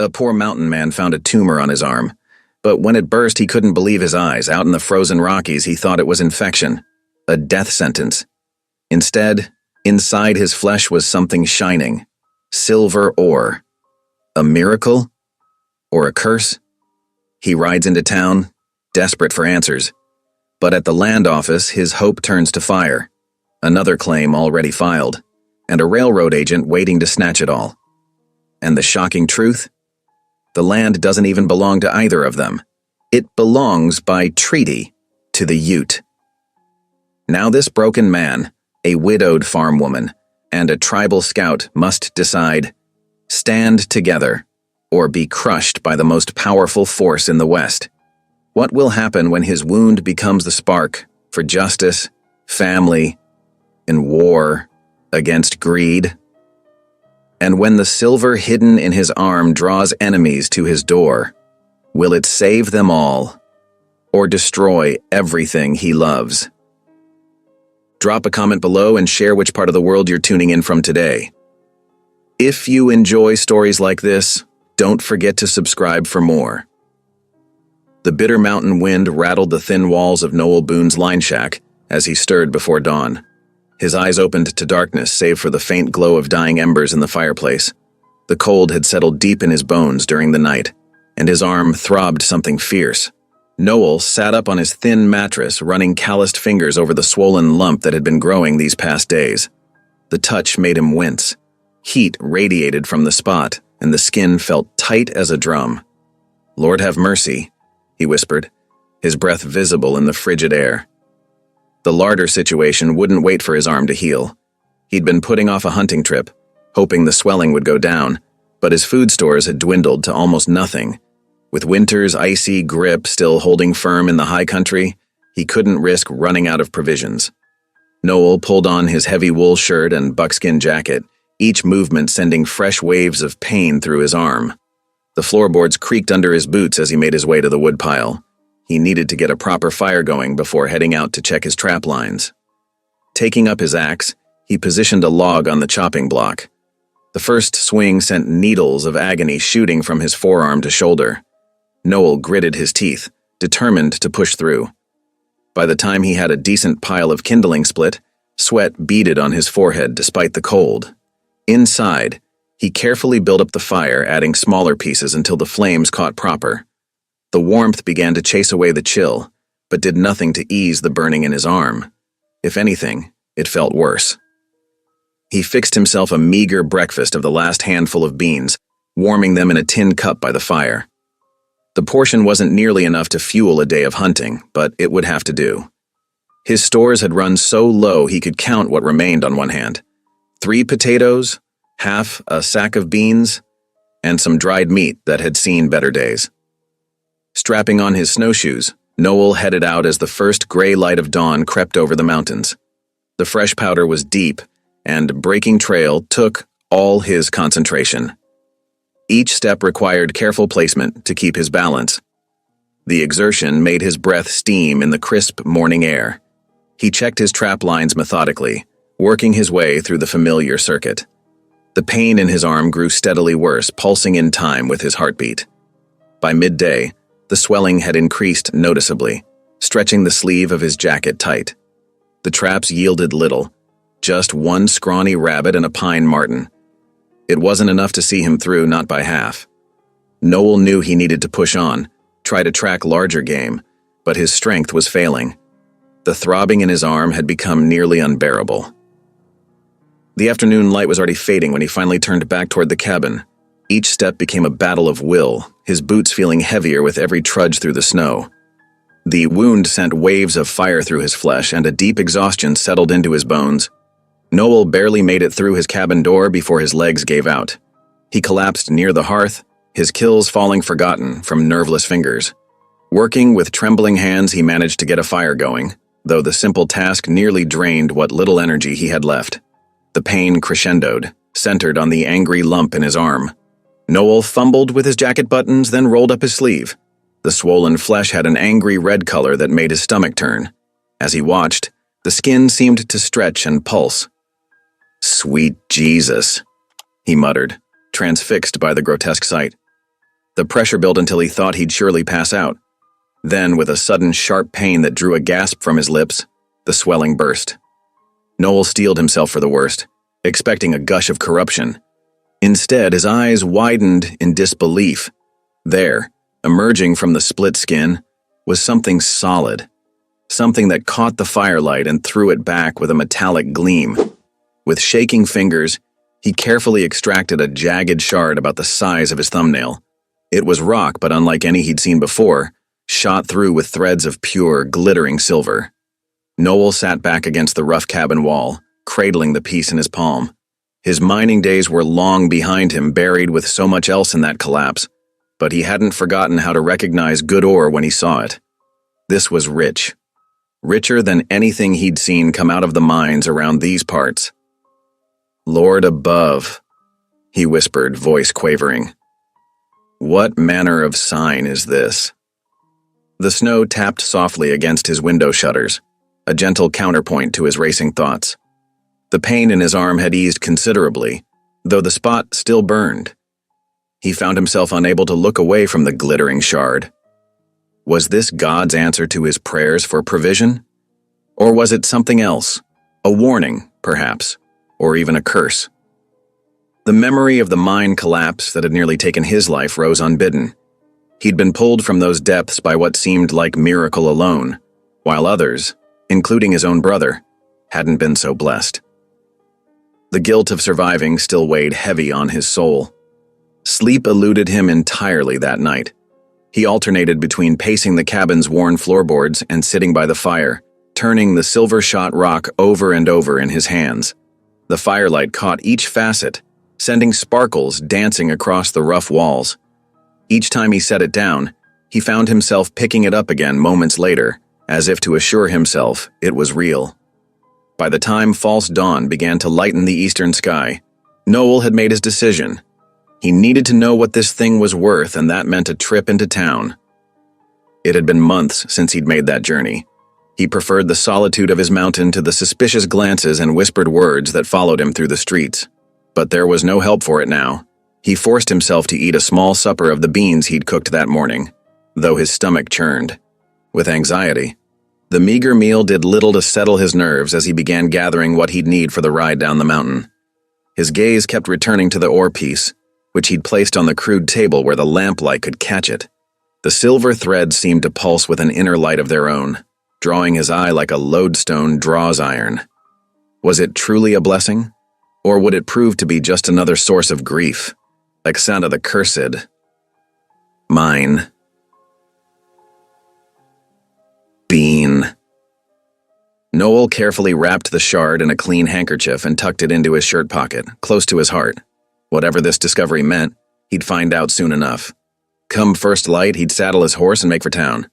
A poor mountain man found a tumor on his arm, but when it burst he couldn't believe his eyes. Out in the frozen Rockies he thought it was infection, a death sentence. Instead, inside his flesh was something shining, silver ore. A miracle? Or a curse? He rides into town, desperate for answers. But at the land office, his hope turns to fire. Another claim already filed, and a railroad agent waiting to snatch it all. And the shocking truth? The land doesn't even belong to either of them. It belongs by treaty to the Ute. Now this broken man, a widowed farm woman, and a tribal scout must decide: stand together or be crushed by the most powerful force in the West. What will happen when his wound becomes the spark for justice, family, and war against greed? And when the silver hidden in his arm draws enemies to his door, will it save them all or destroy everything he loves? Drop a comment below and share which part of the world you're tuning in from today. If you enjoy stories like this, don't forget to subscribe for more. The bitter mountain wind rattled the thin walls of Noel Boone's line shack as he stirred before dawn. His eyes opened to darkness save for the faint glow of dying embers in the fireplace. The cold had settled deep in his bones during the night, and his arm throbbed something fierce. Noel sat up on his thin mattress, running calloused fingers over the swollen lump that had been growing these past days. The touch made him wince. Heat radiated from the spot, and the skin felt tight as a drum. "Lord have mercy," he whispered, his breath visible in the frigid air. The larder situation wouldn't wait for his arm to heal. He'd been putting off a hunting trip, hoping the swelling would go down, but his food stores had dwindled to almost nothing. With winter's icy grip still holding firm in the high country, he couldn't risk running out of provisions. Noel pulled on his heavy wool shirt and buckskin jacket, each movement sending fresh waves of pain through his arm. The floorboards creaked under his boots as he made his way to the woodpile. He needed to get a proper fire going before heading out to check his trap lines. Taking up his axe, he positioned a log on the chopping block. The first swing sent needles of agony shooting from his forearm to shoulder. Noel gritted his teeth, determined to push through. By the time he had a decent pile of kindling split, sweat beaded on his forehead despite the cold. Inside, he carefully built up the fire, adding smaller pieces until the flames caught proper. The warmth began to chase away the chill, but did nothing to ease the burning in his arm. If anything, it felt worse. He fixed himself a meager breakfast of the last handful of beans, warming them in a tin cup by the fire. The portion wasn't nearly enough to fuel a day of hunting, but it would have to do. His stores had run so low he could count what remained on one hand: 3 potatoes, half a sack of beans, and some dried meat that had seen better days. Strapping on his snowshoes, Noel headed out as the first gray light of dawn crept over the mountains. The fresh powder was deep, and breaking trail took all his concentration. Each step required careful placement to keep his balance. The exertion made his breath steam in the crisp morning air. He checked his trap lines methodically, working his way through the familiar circuit. The pain in his arm grew steadily worse, pulsing in time with his heartbeat. By midday, the swelling had increased noticeably, stretching the sleeve of his jacket tight. The traps yielded little, just one scrawny rabbit and a pine marten. It wasn't enough to see him through, not by half. Noel knew he needed to push on, try to track larger game, but his strength was failing. The throbbing in his arm had become nearly unbearable. The afternoon light was already fading when he finally turned back toward the cabin. Each step became a battle of will, his boots feeling heavier with every trudge through the snow. The wound sent waves of fire through his flesh, and a deep exhaustion settled into his bones. Noel barely made it through his cabin door before his legs gave out. He collapsed near the hearth, his kills falling forgotten from nerveless fingers. Working with trembling hands, he managed to get a fire going, though the simple task nearly drained what little energy he had left. The pain crescendoed, centered on the angry lump in his arm. Noel fumbled with his jacket buttons, then rolled up his sleeve. The swollen flesh had an angry red color that made his stomach turn. As he watched, the skin seemed to stretch and pulse. "Sweet Jesus," he muttered, transfixed by the grotesque sight. The pressure built until he thought he'd surely pass out. Then, with a sudden sharp pain that drew a gasp from his lips, the swelling burst. Noel steeled himself for the worst, expecting a gush of corruption. Instead, his eyes widened in disbelief. There, emerging from the split skin, was something solid, something that caught the firelight and threw it back with a metallic gleam. With shaking fingers, he carefully extracted a jagged shard about the size of his thumbnail. It was rock, but unlike any he'd seen before, shot through with threads of pure, glittering silver. Noel sat back against the rough cabin wall, cradling the piece in his palm. His mining days were long behind him, buried with so much else in that collapse, but he hadn't forgotten how to recognize good ore when he saw it. This was rich. Richer than anything he'd seen come out of the mines around these parts. "Lord above," he whispered, voice quavering. "What manner of sign is this?" The snow tapped softly against his window shutters, a gentle counterpoint to his racing thoughts. The pain in his arm had eased considerably, though the spot still burned. He found himself unable to look away from the glittering shard. Was this God's answer to his prayers for provision? Or was it something else? A warning, perhaps, or even a curse? The memory of the mine collapse that had nearly taken his life rose unbidden. He'd been pulled from those depths by what seemed like miracle alone, while others, including his own brother, hadn't been so blessed. The guilt of surviving still weighed heavy on his soul. Sleep eluded him entirely that night. He alternated between pacing the cabin's worn floorboards and sitting by the fire, turning the silver-shot rock over and over in his hands. The firelight caught each facet, sending sparkles dancing across the rough walls. Each time he set it down, he found himself picking it up again moments later, as if to assure himself it was real. By the time false dawn began to lighten the eastern sky, Noel had made his decision. He needed to know what this thing was worth, and that meant a trip into town. It had been months since he'd made that journey. He preferred the solitude of his mountain to the suspicious glances and whispered words that followed him through the streets. But there was no help for it now. He forced himself to eat a small supper of the beans he'd cooked that morning, though his stomach churned. With anxiety, the meager meal did little to settle his nerves as he began gathering what he'd need for the ride down the mountain. His gaze kept returning to the ore piece, which he'd placed on the crude table where the lamplight could catch it. The silver threads seemed to pulse with an inner light of their own, drawing his eye like a lodestone draws iron. Was it truly a blessing? Or would it prove to be just another source of grief? Like Santa the Cursed. Mine. Bean. Noel carefully wrapped the shard in a clean handkerchief and tucked it into his shirt pocket, close to his heart. Whatever this discovery meant, he'd find out soon enough. Come first light, he'd saddle his horse and make for town.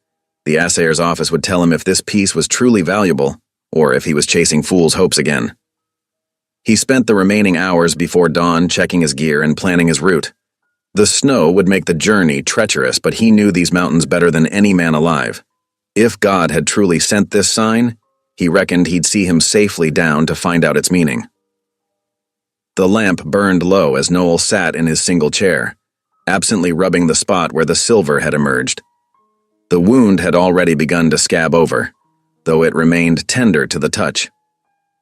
The assayer's office would tell him if this piece was truly valuable, or if he was chasing fool's hopes again. He spent the remaining hours before dawn checking his gear and planning his route. The snow would make the journey treacherous, but he knew these mountains better than any man alive. If God had truly sent this sign, he reckoned he'd see him safely down to find out its meaning. The lamp burned low as Noel sat in his single chair, absently rubbing the spot where the silver had emerged. The wound had already begun to scab over, though it remained tender to the touch.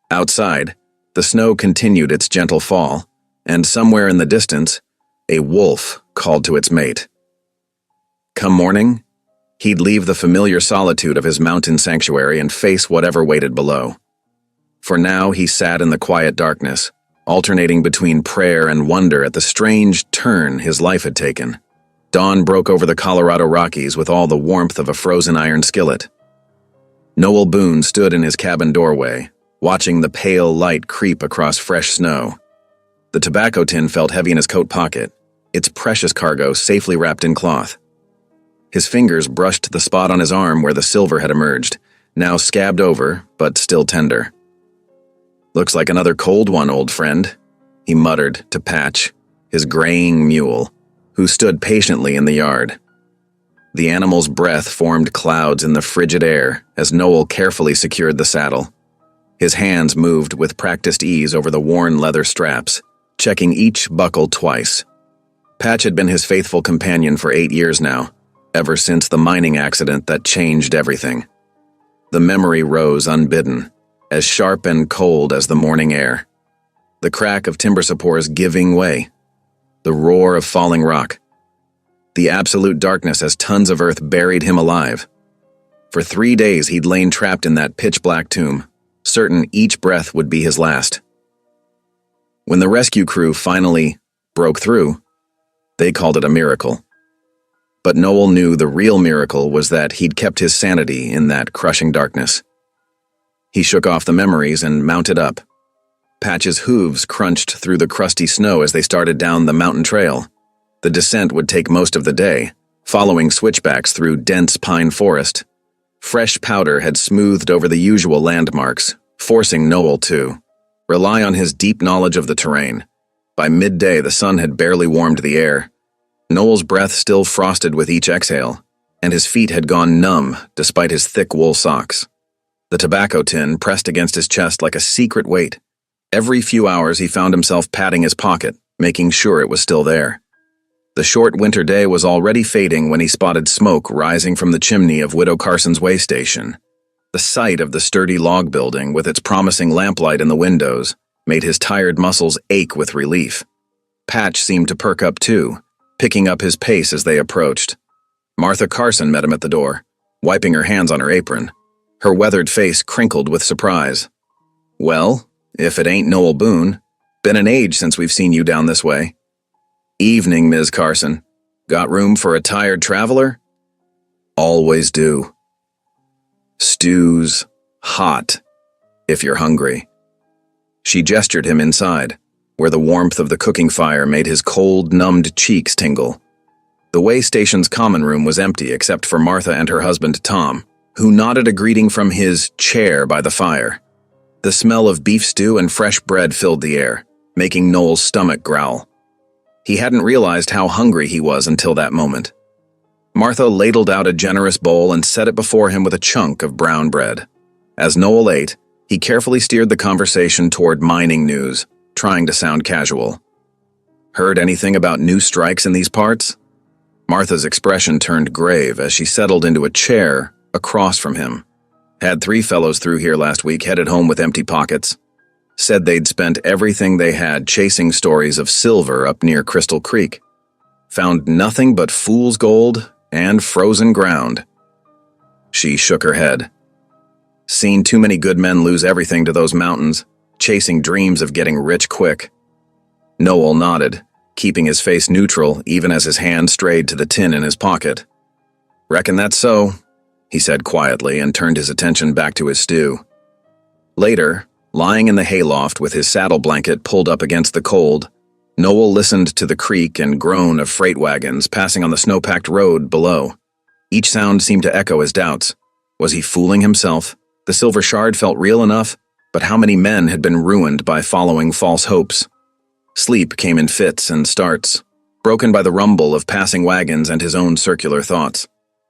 Outside, the snow continued its gentle fall, and somewhere in the distance, a wolf called to its mate. Come morning, he'd leave the familiar solitude of his mountain sanctuary and face whatever waited below. For now, he sat in the quiet darkness, alternating between prayer and wonder at the strange turn his life had taken. Dawn broke over the Colorado Rockies with all the warmth of a frozen iron skillet. Noel Boone stood in his cabin doorway, watching the pale light creep across fresh snow. The tobacco tin felt heavy in his coat pocket, its precious cargo safely wrapped in cloth. His fingers brushed the spot on his arm where the silver had emerged, now scabbed over, but still tender. "Looks like another cold one, old friend," he muttered to Patch, his graying mule, who stood patiently in the yard. The animal's breath formed clouds in the frigid air as Noel carefully secured the saddle. His hands moved with practiced ease over the worn leather straps, checking each buckle twice. Patch had been his faithful companion for 8 years now, ever since the mining accident that changed everything. The memory rose unbidden, as sharp and cold as the morning air. The crack of timber supports giving way, the roar of falling rock, the absolute darkness as tons of earth buried him alive. For 3 days he'd lain trapped in that pitch-black tomb, certain each breath would be his last. When the rescue crew finally broke through, they called it a miracle. But Noel knew the real miracle was that he'd kept his sanity in that crushing darkness. He shook off the memories and mounted up. Patch's hooves crunched through the crusty snow as they started down the mountain trail. The descent would take most of the day, following switchbacks through dense pine forest. Fresh powder had smoothed over the usual landmarks, forcing Noel to rely on his deep knowledge of the terrain. By midday, the sun had barely warmed the air. Noel's breath still frosted with each exhale, and his feet had gone numb despite his thick wool socks. The tobacco tin pressed against his chest like a secret weight. Every few hours he found himself patting his pocket, making sure it was still there. The short winter day was already fading when he spotted smoke rising from the chimney of Widow Carson's way station. The sight of the sturdy log building with its promising lamplight in the windows made his tired muscles ache with relief. Patch seemed to perk up too, picking up his pace as they approached. Martha Carson met him at the door, wiping her hands on her apron. Her weathered face crinkled with surprise. "Well, if it ain't Noel Boone. Been an age since we've seen you down this way." "Evening, Ms. Carson. Got room for a tired traveler?" "Always do. Stew's hot, if you're hungry." She gestured him inside, where the warmth of the cooking fire made his cold, numbed cheeks tingle. The way station's common room was empty except for Martha and her husband Tom, who nodded a greeting from his chair by the fire. The smell of beef stew and fresh bread filled the air, making Noel's stomach growl. He hadn't realized how hungry he was until that moment. Martha ladled out a generous bowl and set it before him with a chunk of brown bread. As Noel ate, he carefully steered the conversation toward mining news, trying to sound casual. "Heard anything about new strikes in these parts?" Martha's expression turned grave as she settled into a chair across from him. "Had 3 fellows through here last week headed home with empty pockets. Said they'd spent everything they had chasing stories of silver up near Crystal Creek. Found nothing but fool's gold and frozen ground." She shook her head. "Seen too many good men lose everything to those mountains, chasing dreams of getting rich quick." Noel nodded, keeping his face neutral even as his hand strayed to the tin in his pocket. "Reckon that's so," he said quietly and turned his attention back to his stew. Later, lying in the hayloft with his saddle blanket pulled up against the cold, Noel listened to the creak and groan of freight wagons passing on the snow-packed road below. Each sound seemed to echo his doubts. Was he fooling himself? The silver shard felt real enough, but how many men had been ruined by following false hopes? Sleep came in fits and starts, broken by the rumble of passing wagons and his own circular thoughts.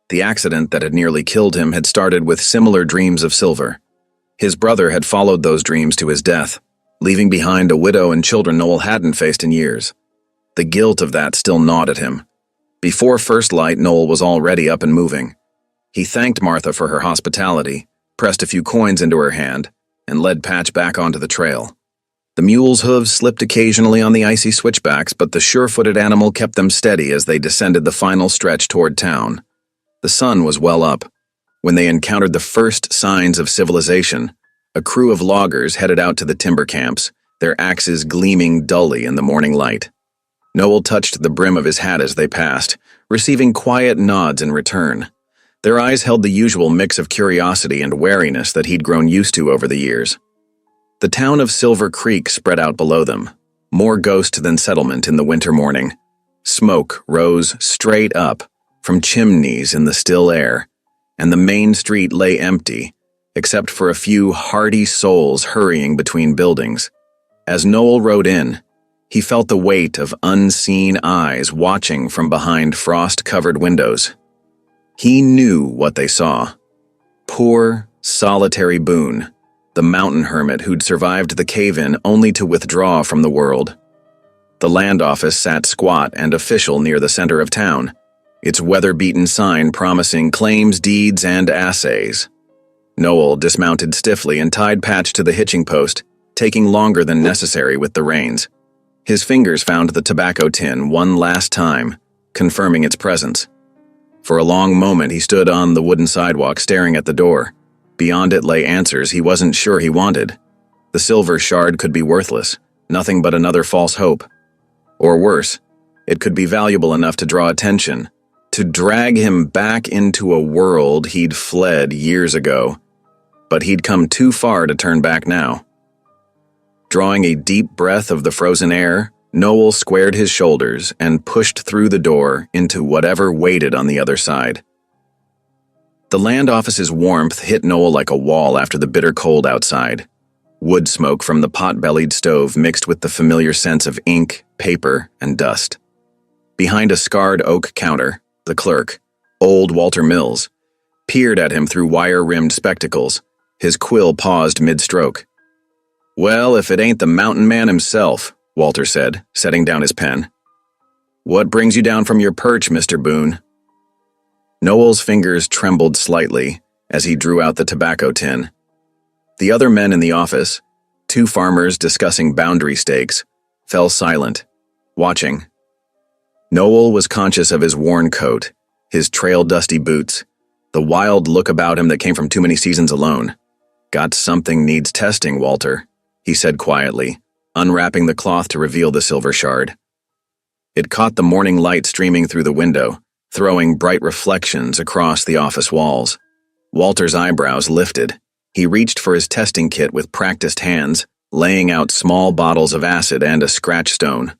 The accident that had nearly killed him had started with similar dreams of silver. His brother had followed those dreams to his death, leaving behind a widow and children Noel hadn't faced in years. The guilt of that still gnawed at him. Before first light, Noel was already up and moving. He thanked Martha for her hospitality, pressed a few coins into her hand, and led Patch back onto the trail. The mule's hooves slipped occasionally on the icy switchbacks, but the sure-footed animal kept them steady as they descended the final stretch toward town. The sun was well up. When they encountered the first signs of civilization, a crew of loggers headed out to the timber camps, their axes gleaming dully in the morning light. Noel touched the brim of his hat as they passed, receiving quiet nods in return. Their eyes held the usual mix of curiosity and wariness that he'd grown used to over the years. The town of Silver Creek spread out below them, more ghost than settlement in the winter morning. Smoke rose straight up from chimneys in the still air, and the main street lay empty, except for a few hardy souls hurrying between buildings. As Noel rode in, he felt the weight of unseen eyes watching from behind frost-covered windows. He knew what they saw. Poor, solitary Boone, the mountain hermit who'd survived the cave-in only to withdraw from the world. The land office sat squat and official near the center of town, its weather-beaten sign promising claims, deeds, and assays. Noel dismounted stiffly and tied Patch to the hitching post, taking longer than necessary with the reins. His fingers found the tobacco tin one last time, confirming its presence. For a long moment he stood on the wooden sidewalk staring at the door. Beyond it lay answers he wasn't sure he wanted. The silver shard could be worthless, nothing but another false hope. Or worse, it could be valuable enough to draw attention, to drag him back into a world he'd fled years ago. But he'd come too far to turn back now. Drawing a deep breath of the frozen air, Noel squared his shoulders and pushed through the door into whatever waited on the other side. The land office's warmth hit Noel like a wall after the bitter cold outside. Wood smoke from the pot-bellied stove mixed with the familiar sense of ink, paper, and dust. Behind a scarred oak counter, the clerk, old Walter Mills, peered at him through wire-rimmed spectacles, his quill paused mid-stroke. "Well, if it ain't the mountain man himself," Walter said, setting down his pen. "What brings you down from your perch, Mr. Boone?" Noel's fingers trembled slightly as he drew out the tobacco tin. The other men in the office, two farmers discussing boundary stakes, fell silent, watching. Noel was conscious of his worn coat, his trail-dusty boots, the wild look about him that came from too many seasons alone. "Got something needs testing, Walter," he said quietly, unwrapping the cloth to reveal the silver shard. It caught the morning light streaming through the window, throwing bright reflections across the office walls. Walter's eyebrows lifted. He reached for his testing kit with practiced hands, laying out small bottles of acid and a scratch stone.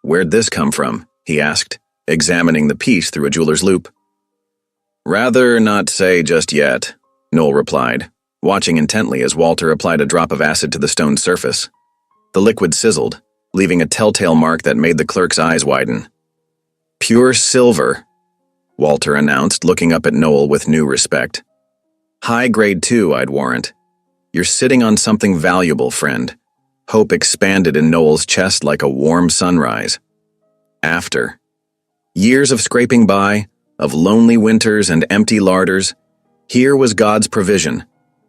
"Where'd this come from?" he asked, examining the piece through a jeweler's loupe. "Rather not say just yet," Noel replied, watching intently as Walter applied a drop of acid to the stone's surface. The liquid sizzled, leaving a telltale mark that made the clerk's eyes widen. "Pure silver," Walter announced, looking up at Noel with new respect. "High grade too, I'd warrant. You're sitting on something valuable, friend." Hope expanded in Noel's chest like a warm sunrise. After years of scraping by, of lonely winters and empty larders, here was God's provision,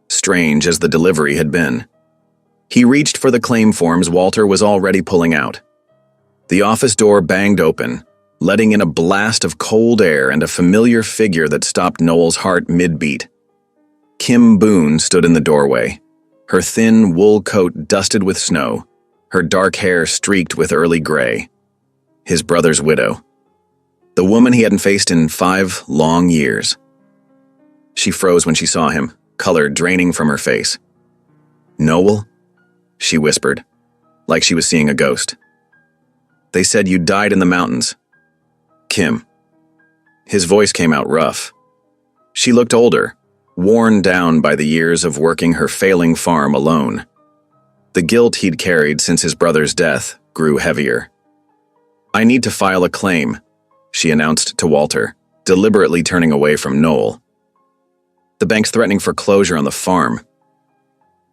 strange as the delivery had been. He reached for the claim forms Walter was already pulling out. The office door banged open, letting in a blast of cold air and a familiar figure that stopped Noel's heart mid-beat. Kim Boone stood in the doorway, her thin wool coat dusted with snow, her dark hair streaked with early gray. His brother's widow. The woman he hadn't faced in 5 long years. She froze when she saw him, color draining from her face. "Noel?" she whispered, like she was seeing a ghost. "They said you died in the mountains." "Kim." His voice came out rough. She looked older, worn down by the years of working her failing farm alone. The guilt he'd carried since his brother's death grew heavier. "I need to file a claim," she announced to Walter, deliberately turning away from Noel. "The bank's threatening foreclosure on the farm.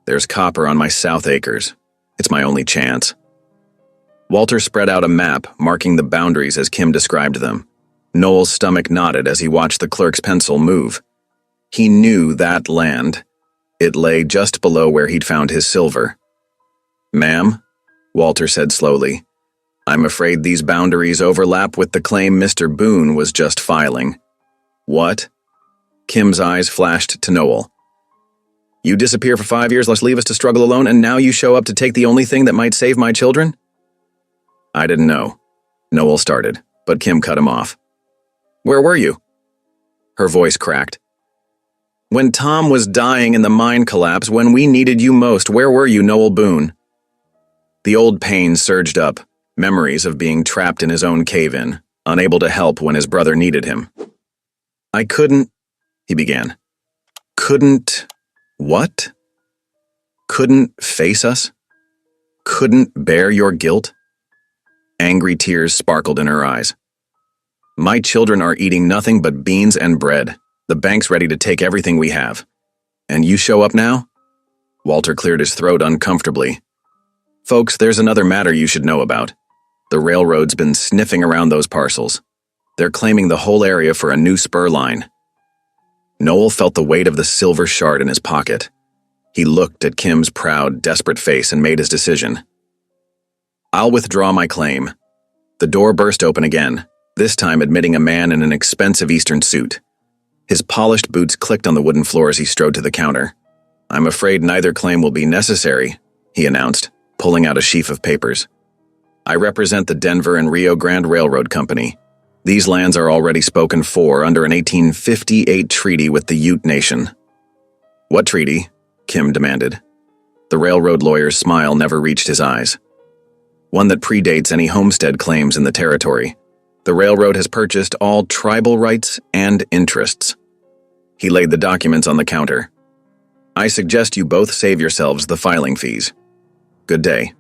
There's copper on my south acres. It's my only chance." Walter spread out a map, marking the boundaries as Kim described them. Noel's stomach knotted as he watched the clerk's pencil move. He knew that land. It lay just below where he'd found his silver. "Ma'am," Walter said slowly, "I'm afraid these boundaries overlap with the claim Mr. Boone was just filing." "What?" Kim's eyes flashed to Noel. "You disappear for 5 years, let's leave us to struggle alone, and now you show up to take the only thing that might save my children?" "I didn't know," Noel started, but Kim cut him off. "Where were you?" Her voice cracked. "When Tom was dying in the mine collapse, when we needed you most, where were you, Noel Boone?" The old pain surged up, memories of being trapped in his own cave-in, unable to help when his brother needed him. "I couldn't," he began. "Couldn't what? Couldn't face us? Couldn't bear your guilt?" Angry tears sparkled in her eyes. "My children are eating nothing but beans and bread. The bank's ready to take everything we have. And you show up now?" Walter cleared his throat uncomfortably. "Folks, there's another matter you should know about. The railroad's been sniffing around those parcels. They're claiming the whole area for a new spur line. Noel felt the weight of the silver shard in his pocket. He looked at Kim's proud, desperate face and made his decision. I'll withdraw my claim. The door burst open again, this time admitting a man in an expensive Eastern suit. His polished boots clicked on the wooden floor as he strode to the counter. I'm afraid neither claim will be necessary, he announced, pulling out a sheaf of papers. I represent the Denver and Rio Grande Railroad Company. These lands are already spoken for under an 1858 treaty with the Ute Nation. What treaty? Kim demanded. The railroad lawyer's smile never reached his eyes. One that predates any homestead claims in the territory. The railroad has purchased all tribal rights and interests. He laid the documents on the counter. I suggest you both save yourselves the filing fees. Good day.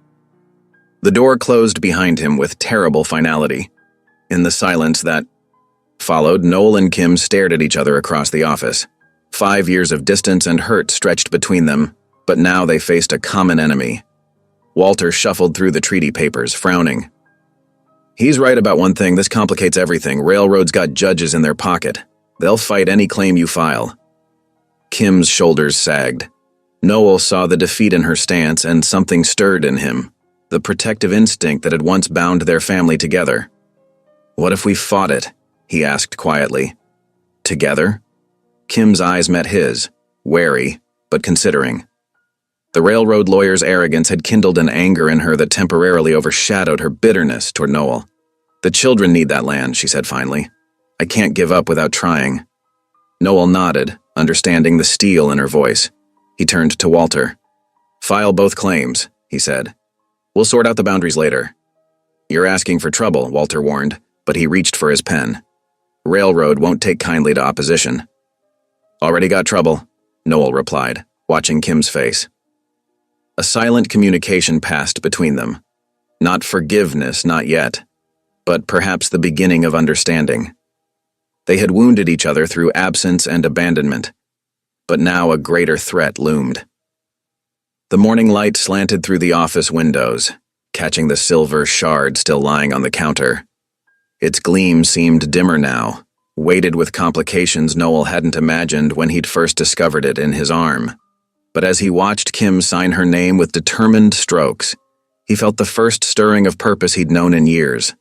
The door closed behind him with terrible finality. In the silence that followed, Noel and Kim stared at each other across the office. 5 years of distance and hurt stretched between them, but now they faced a common enemy. Walter shuffled through the treaty papers, frowning. He's right about one thing, this complicates everything. Railroads got judges in their pocket. They'll fight any claim you file. Kim's shoulders sagged. Noel saw the defeat in her stance and something stirred in him, the protective instinct that had once bound their family together. What if we fought it? He asked quietly. Together? Kim's eyes met his, wary, but considering. The railroad lawyer's arrogance had kindled an anger in her that temporarily overshadowed her bitterness toward Noel. The children need that land, she said finally. I can't give up without trying. Noel nodded, understanding the steel in her voice. He turned to Walter. File both claims, he said. We'll sort out the boundaries later. You're asking for trouble, Walter warned, but he reached for his pen. Railroad won't take kindly to opposition. Already got trouble, Noel replied, watching Kim's face. A silent communication passed between them. Not forgiveness, not yet, but perhaps the beginning of understanding. They had wounded each other through absence and abandonment, but now a greater threat loomed. The morning light slanted through the office windows, catching the silver shard still lying on the counter. Its gleam seemed dimmer now, weighted with complications Noel hadn't imagined when he'd first discovered it in his arm. But as he watched Kim sign her name with determined strokes, he felt the first stirring of purpose he'd known in years.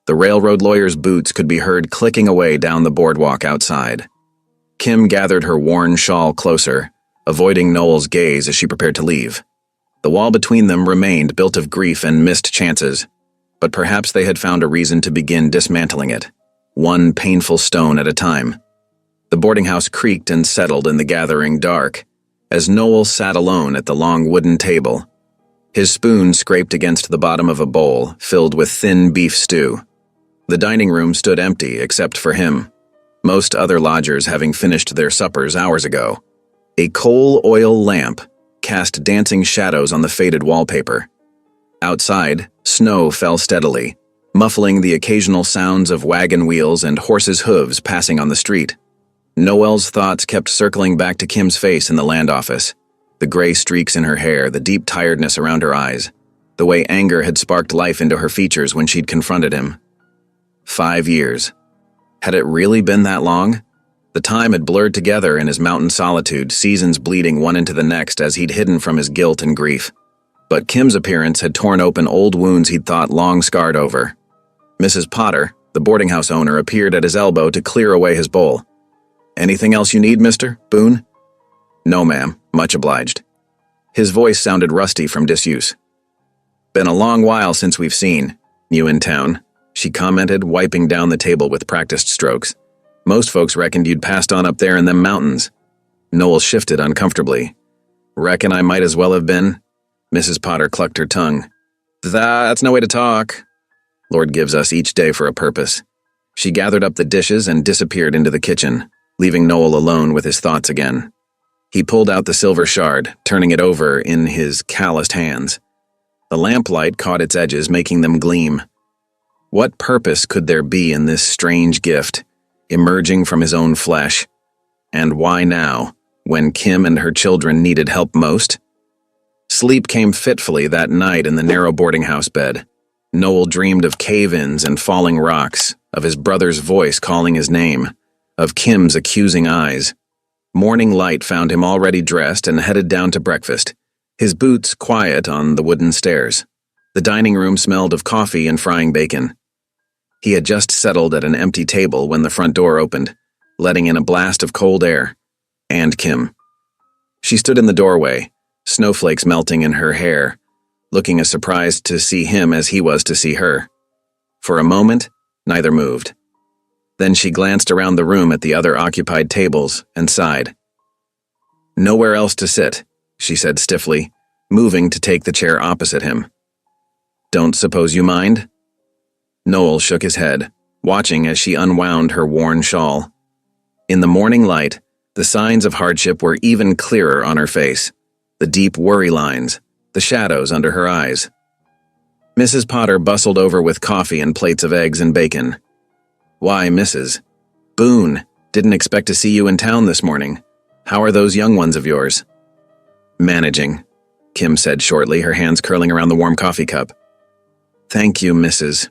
The railroad lawyer's boots could be heard clicking away down the boardwalk outside. Kim gathered her worn shawl closer, avoiding Noel's gaze as she prepared to leave. The wall between them remained built of grief and missed chances, but perhaps they had found a reason to begin dismantling it, one painful stone at a time. The boarding house creaked and settled in the gathering dark, as Noel sat alone at the long wooden table. His spoon scraped against the bottom of a bowl filled with thin beef stew. The dining room stood empty except for him, most other lodgers having finished their suppers hours ago. A coal oil lamp cast dancing shadows on the faded wallpaper. Outside, snow fell steadily, muffling the occasional sounds of wagon wheels and horses' hooves passing on the street. Noel's thoughts kept circling back to Kim's face in the land office, the gray streaks in her hair, the deep tiredness around her eyes, the way anger had sparked life into her features when she'd confronted him. 5 years. Had it really been that long? The time had blurred together in his mountain solitude, seasons bleeding one into the next as he'd hidden from his guilt and grief. But Kim's appearance had torn open old wounds he'd thought long scarred over. Mrs. Potter, the boarding house owner, appeared at his elbow to clear away his bowl. Anything else you need, Mr. Boone? No, ma'am. Much obliged. His voice sounded rusty from disuse. Been a long while since we've seen you in town, she commented, wiping down the table with practiced strokes. Most folks reckoned you'd passed on up there in them mountains. Noel shifted uncomfortably. Reckon I might as well have been? Mrs. Potter clucked her tongue. That's no way to talk. Lord gives us each day for a purpose. She gathered up the dishes and disappeared into the kitchen, leaving Noel alone with his thoughts again. He pulled out the silver shard, turning it over in his calloused hands. The lamplight caught its edges, making them gleam. What purpose could there be in this strange gift, emerging from his own flesh? And why now, when Kim and her children needed help most? Sleep came fitfully that night in the narrow boarding house bed. Noel dreamed of cave-ins and falling rocks, of his brother's voice calling his name, of Kim's accusing eyes. Morning light found him already dressed and headed down to breakfast, his boots quiet on the wooden stairs. The dining room smelled of coffee and frying bacon. He had just settled at an empty table when the front door opened, letting in a blast of cold air. And Kim. She stood in the doorway, snowflakes melting in her hair, looking as surprised to see him as he was to see her. For a moment, neither moved. Then she glanced around the room at the other occupied tables and sighed. "Nowhere else to sit," she said stiffly, moving to take the chair opposite him. "Don't suppose you mind?" Noel shook his head, watching as she unwound her worn shawl. In the morning light, the signs of hardship were even clearer on her face, the deep worry lines, the shadows under her eyes. Mrs. Potter bustled over with coffee and plates of eggs and bacon. "Why, Mrs. Boone, didn't expect to see you in town this morning. How are those young ones of yours?" "Managing," Kim said shortly, her hands curling around the warm coffee cup. "Thank you, Mrs.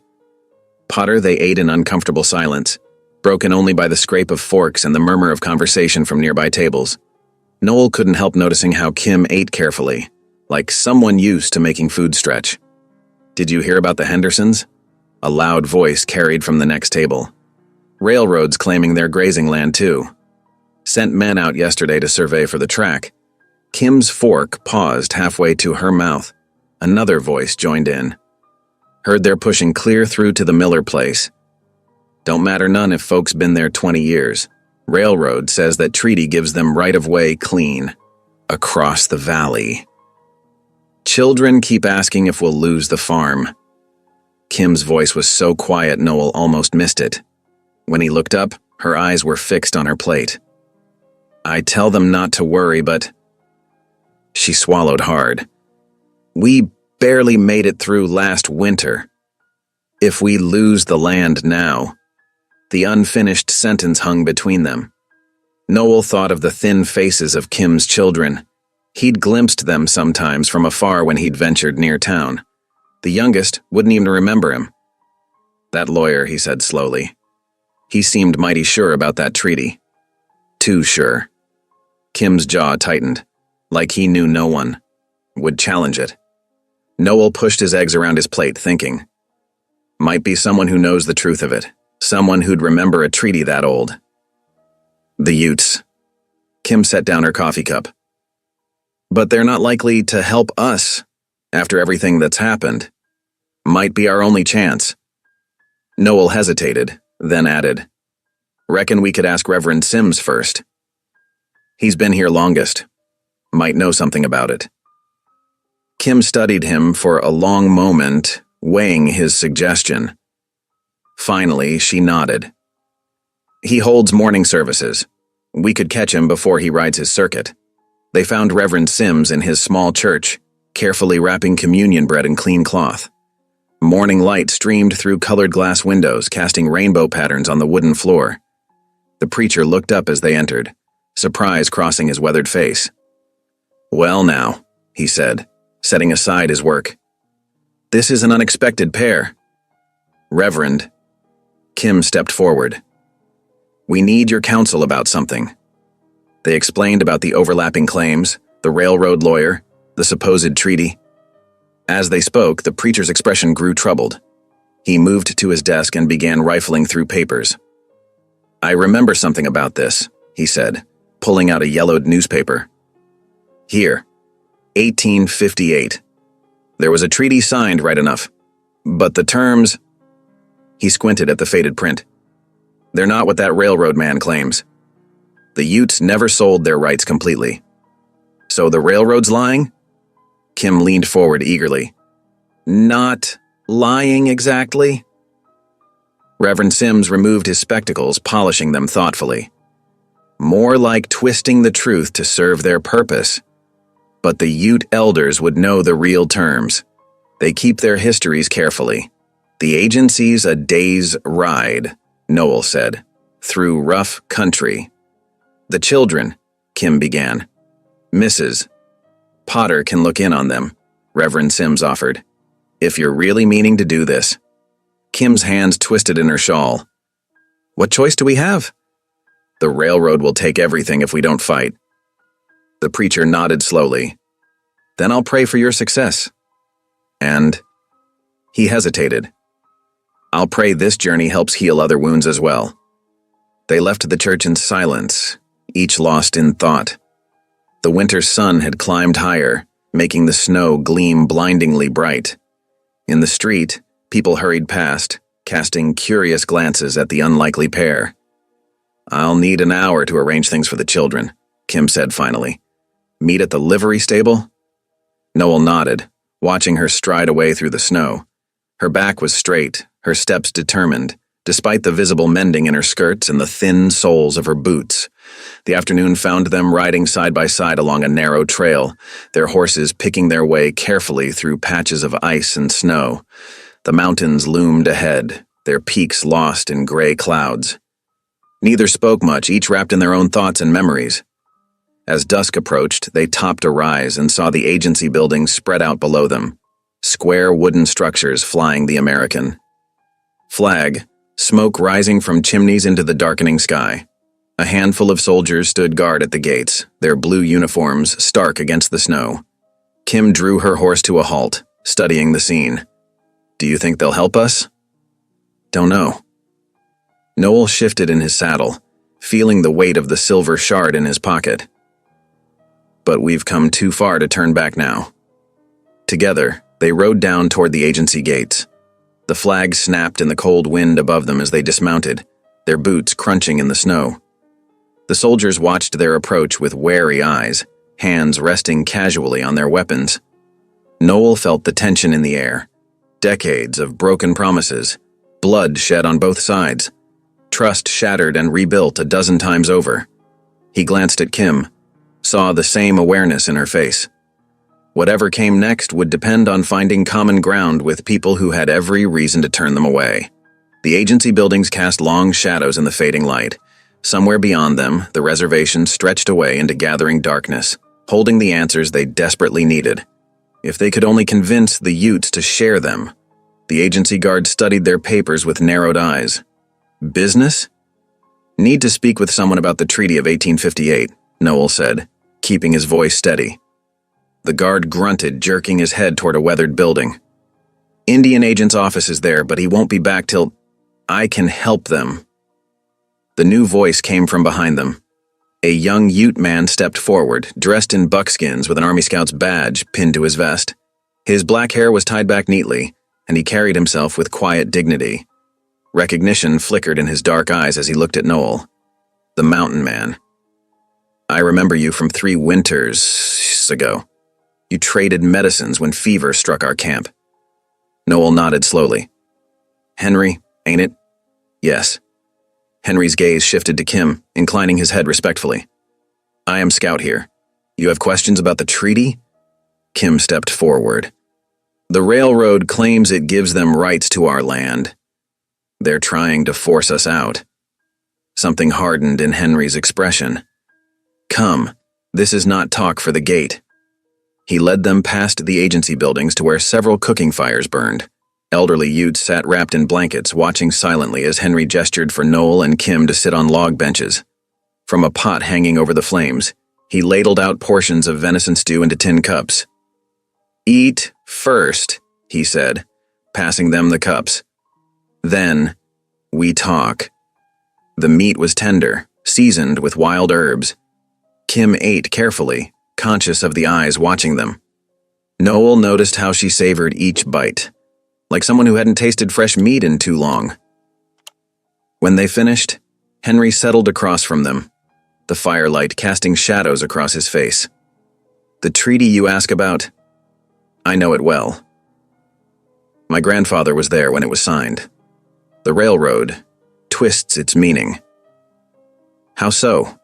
Potter." They ate in uncomfortable silence, broken only by the scrape of forks and the murmur of conversation from nearby tables. Noel couldn't help noticing how Kim ate carefully, like someone used to making food stretch. "Did you hear about the Hendersons?" A loud voice carried from the next table. "Railroads claiming their grazing land too. Sent men out yesterday to survey for the track." Kim's fork paused halfway to her mouth. Another voice joined in. "Heard they're pushing clear through to the Miller place. Don't matter none if folks been there 20 years. Railroad says that treaty gives them right-of-way clean. Across the valley. Children keep asking if we'll lose the farm." Kim's voice was so quiet Noel almost missed it. When he looked up, her eyes were fixed on her plate. "I tell them not to worry, but—" She swallowed hard. "We barely made it through last winter. If we lose the land now—" The unfinished sentence hung between them. Noel thought of the thin faces of Kim's children. He'd glimpsed them sometimes from afar when he'd ventured near town. The youngest wouldn't even remember him. "That lawyer," he said slowly. He seemed mighty sure about that treaty. Too sure. Kim's jaw tightened, like he knew no one would challenge it. Noel pushed his eggs around his plate, thinking. Might be someone who knows the truth of it. Someone who'd remember a treaty that old. The Utes. Kim set down her coffee cup. But they're not likely to help us after everything that's happened. Might be our only chance. Noel hesitated, then added, "Reckon we could ask Reverend Sims first. He's been here longest. Might know something about it." Kim studied him for a long moment, weighing his suggestion. Finally, she nodded. "He holds morning services. We could catch him before he rides his circuit." They found Reverend Sims in his small church, carefully wrapping communion bread in clean cloth. Morning light streamed through colored glass windows, casting rainbow patterns on the wooden floor. The preacher looked up as they entered, surprise crossing his weathered face. "Well now," he said, setting aside his work. "This is an unexpected pair." "Reverend." Kim stepped forward. "We need your counsel about something." They explained about the overlapping claims, the railroad lawyer, the supposed treaty. As they spoke, the preacher's expression grew troubled. He moved to his desk and began rifling through papers. "I remember something about this," he said, pulling out a yellowed newspaper. "Here, 1858. There was a treaty signed right enough, but the terms—" He squinted at the faded print. "They're not what that railroad man claims. The Utes never sold their rights completely. So the railroad's lying?" Kim leaned forward eagerly. "Not lying exactly." Reverend Sims removed his spectacles, polishing them thoughtfully. "More like twisting the truth to serve their purpose. But the Ute elders would know the real terms. They keep their histories carefully. The agency's a day's ride," Noel said, "through rough country." "The children," Kim began. "Mrs. Potter can look in on them," Reverend Sims offered. If you're really meaning to do this. Kim's hands twisted in her shawl. What choice do we have? The railroad will take everything if we don't fight. The preacher nodded slowly. Then I'll pray for your success. And he hesitated. I'll pray this journey helps heal other wounds as well. They left the church in silence, each lost in thought. The winter sun had climbed higher, making the snow gleam blindingly bright. In the street, people hurried past, casting curious glances at the unlikely pair. I'll need an hour to arrange things for the children, Kim said finally. Meet at the livery stable? Noel nodded, watching her stride away through the snow. Her back was straight, her steps determined, despite the visible mending in her skirts and the thin soles of her boots. The afternoon found them riding side by side along a narrow trail, their horses picking their way carefully through patches of ice and snow. The mountains loomed ahead, their peaks lost in gray clouds. Neither spoke much, each wrapped in their own thoughts and memories. As dusk approached, they topped a rise and saw the agency buildings spread out below them, square wooden structures flying the American flag, smoke rising from chimneys into the darkening sky. A handful of soldiers stood guard at the gates, their blue uniforms stark against the snow. Kim drew her horse to a halt, studying the scene. Do you think they'll help us? Don't know. Noel shifted in his saddle, feeling the weight of the silver shard in his pocket. But we've come too far to turn back now. Together, they rode down toward the agency gates. The flag snapped in the cold wind above them as they dismounted, their boots crunching in the snow. The soldiers watched their approach with wary eyes, hands resting casually on their weapons. Noel felt the tension in the air. Decades of broken promises, blood shed on both sides, trust shattered and rebuilt a dozen times over. He glanced at Kim, saw the same awareness in her face. Whatever came next would depend on finding common ground with people who had every reason to turn them away. The agency buildings cast long shadows in the fading light. Somewhere beyond them, the reservation stretched away into gathering darkness, holding the answers they desperately needed. If they could only convince the Utes to share them. The agency guard studied their papers with narrowed eyes. Business? Need to speak with someone about the Treaty of 1858, Noel said, keeping his voice steady. The guard grunted, jerking his head toward a weathered building. Indian agent's office is there, but he won't be back till I can help them. The new voice came from behind them. A young Ute man stepped forward, dressed in buckskins with an Army Scout's badge pinned to his vest. His black hair was tied back neatly, and he carried himself with quiet dignity. Recognition flickered in his dark eyes as he looked at Noel. The mountain man. I remember you from 3 winters ago. You traded medicines when fever struck our camp. Noel nodded slowly. Henry, ain't it? Yes. Henry's gaze shifted to Kim, inclining his head respectfully. I am Scout here. You have questions about the treaty? Kim stepped forward. The railroad claims it gives them rights to our land. They're trying to force us out. Something hardened in Henry's expression. Come, this is not talk for the gate. He led them past the agency buildings to where several cooking fires burned. Elderly Utes sat wrapped in blankets, watching silently as Henry gestured for Noel and Kim to sit on log benches. From a pot hanging over the flames, he ladled out portions of venison stew into tin cups. Eat first, he said, passing them the cups. Then, we talk. The meat was tender, seasoned with wild herbs. Kim ate carefully, conscious of the eyes watching them. Noel noticed how she savored each bite, like someone who hadn't tasted fresh meat in too long. When they finished, Henry settled across from them, the firelight casting shadows across his face. The treaty you ask about? I know it well. My grandfather was there when it was signed. The railroad twists its meaning. How so?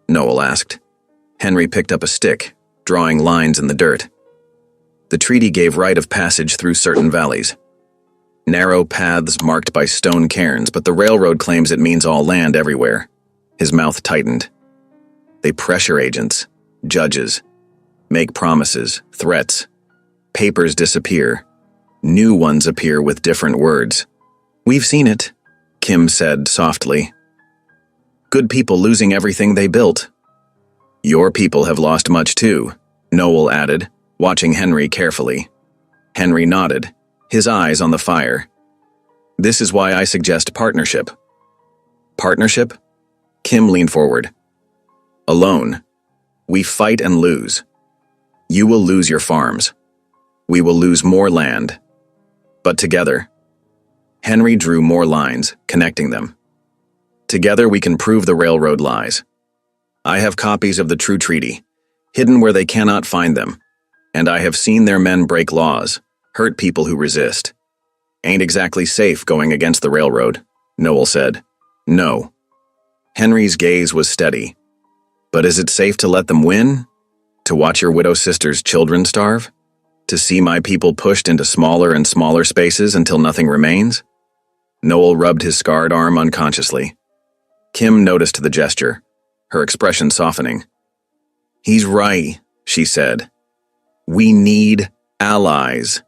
Noel asked. Henry picked up a stick, drawing lines in the dirt. The treaty gave right of passage through certain valleys. Narrow paths marked by stone cairns, but the railroad claims it means all land everywhere. His mouth tightened. They pressure agents, judges, make promises, threats. Papers disappear. New ones appear with different words. "We've seen it," Kim said softly. "Good people losing everything they built." "Your people have lost much too," Noel added, watching Henry carefully. Henry nodded, his eyes on the fire. "This is why I suggest partnership." "Partnership?" Kim leaned forward. "Alone, we fight and lose. You will lose your farms. We will lose more land. But together..." Henry drew more lines, connecting them. "Together we can prove the railroad lies. I have copies of the true treaty, hidden where they cannot find them, and I have seen their men break laws, hurt people who resist. Ain't exactly safe going against the railroad," Noel said. "No." Henry's gaze was steady. "But is it safe to let them win? To watch your widow sister's children starve? To see my people pushed into smaller and smaller spaces until nothing remains?" Noel rubbed his scarred arm unconsciously. Kim noticed the gesture, her expression softening. "He's right," she said. "We need allies.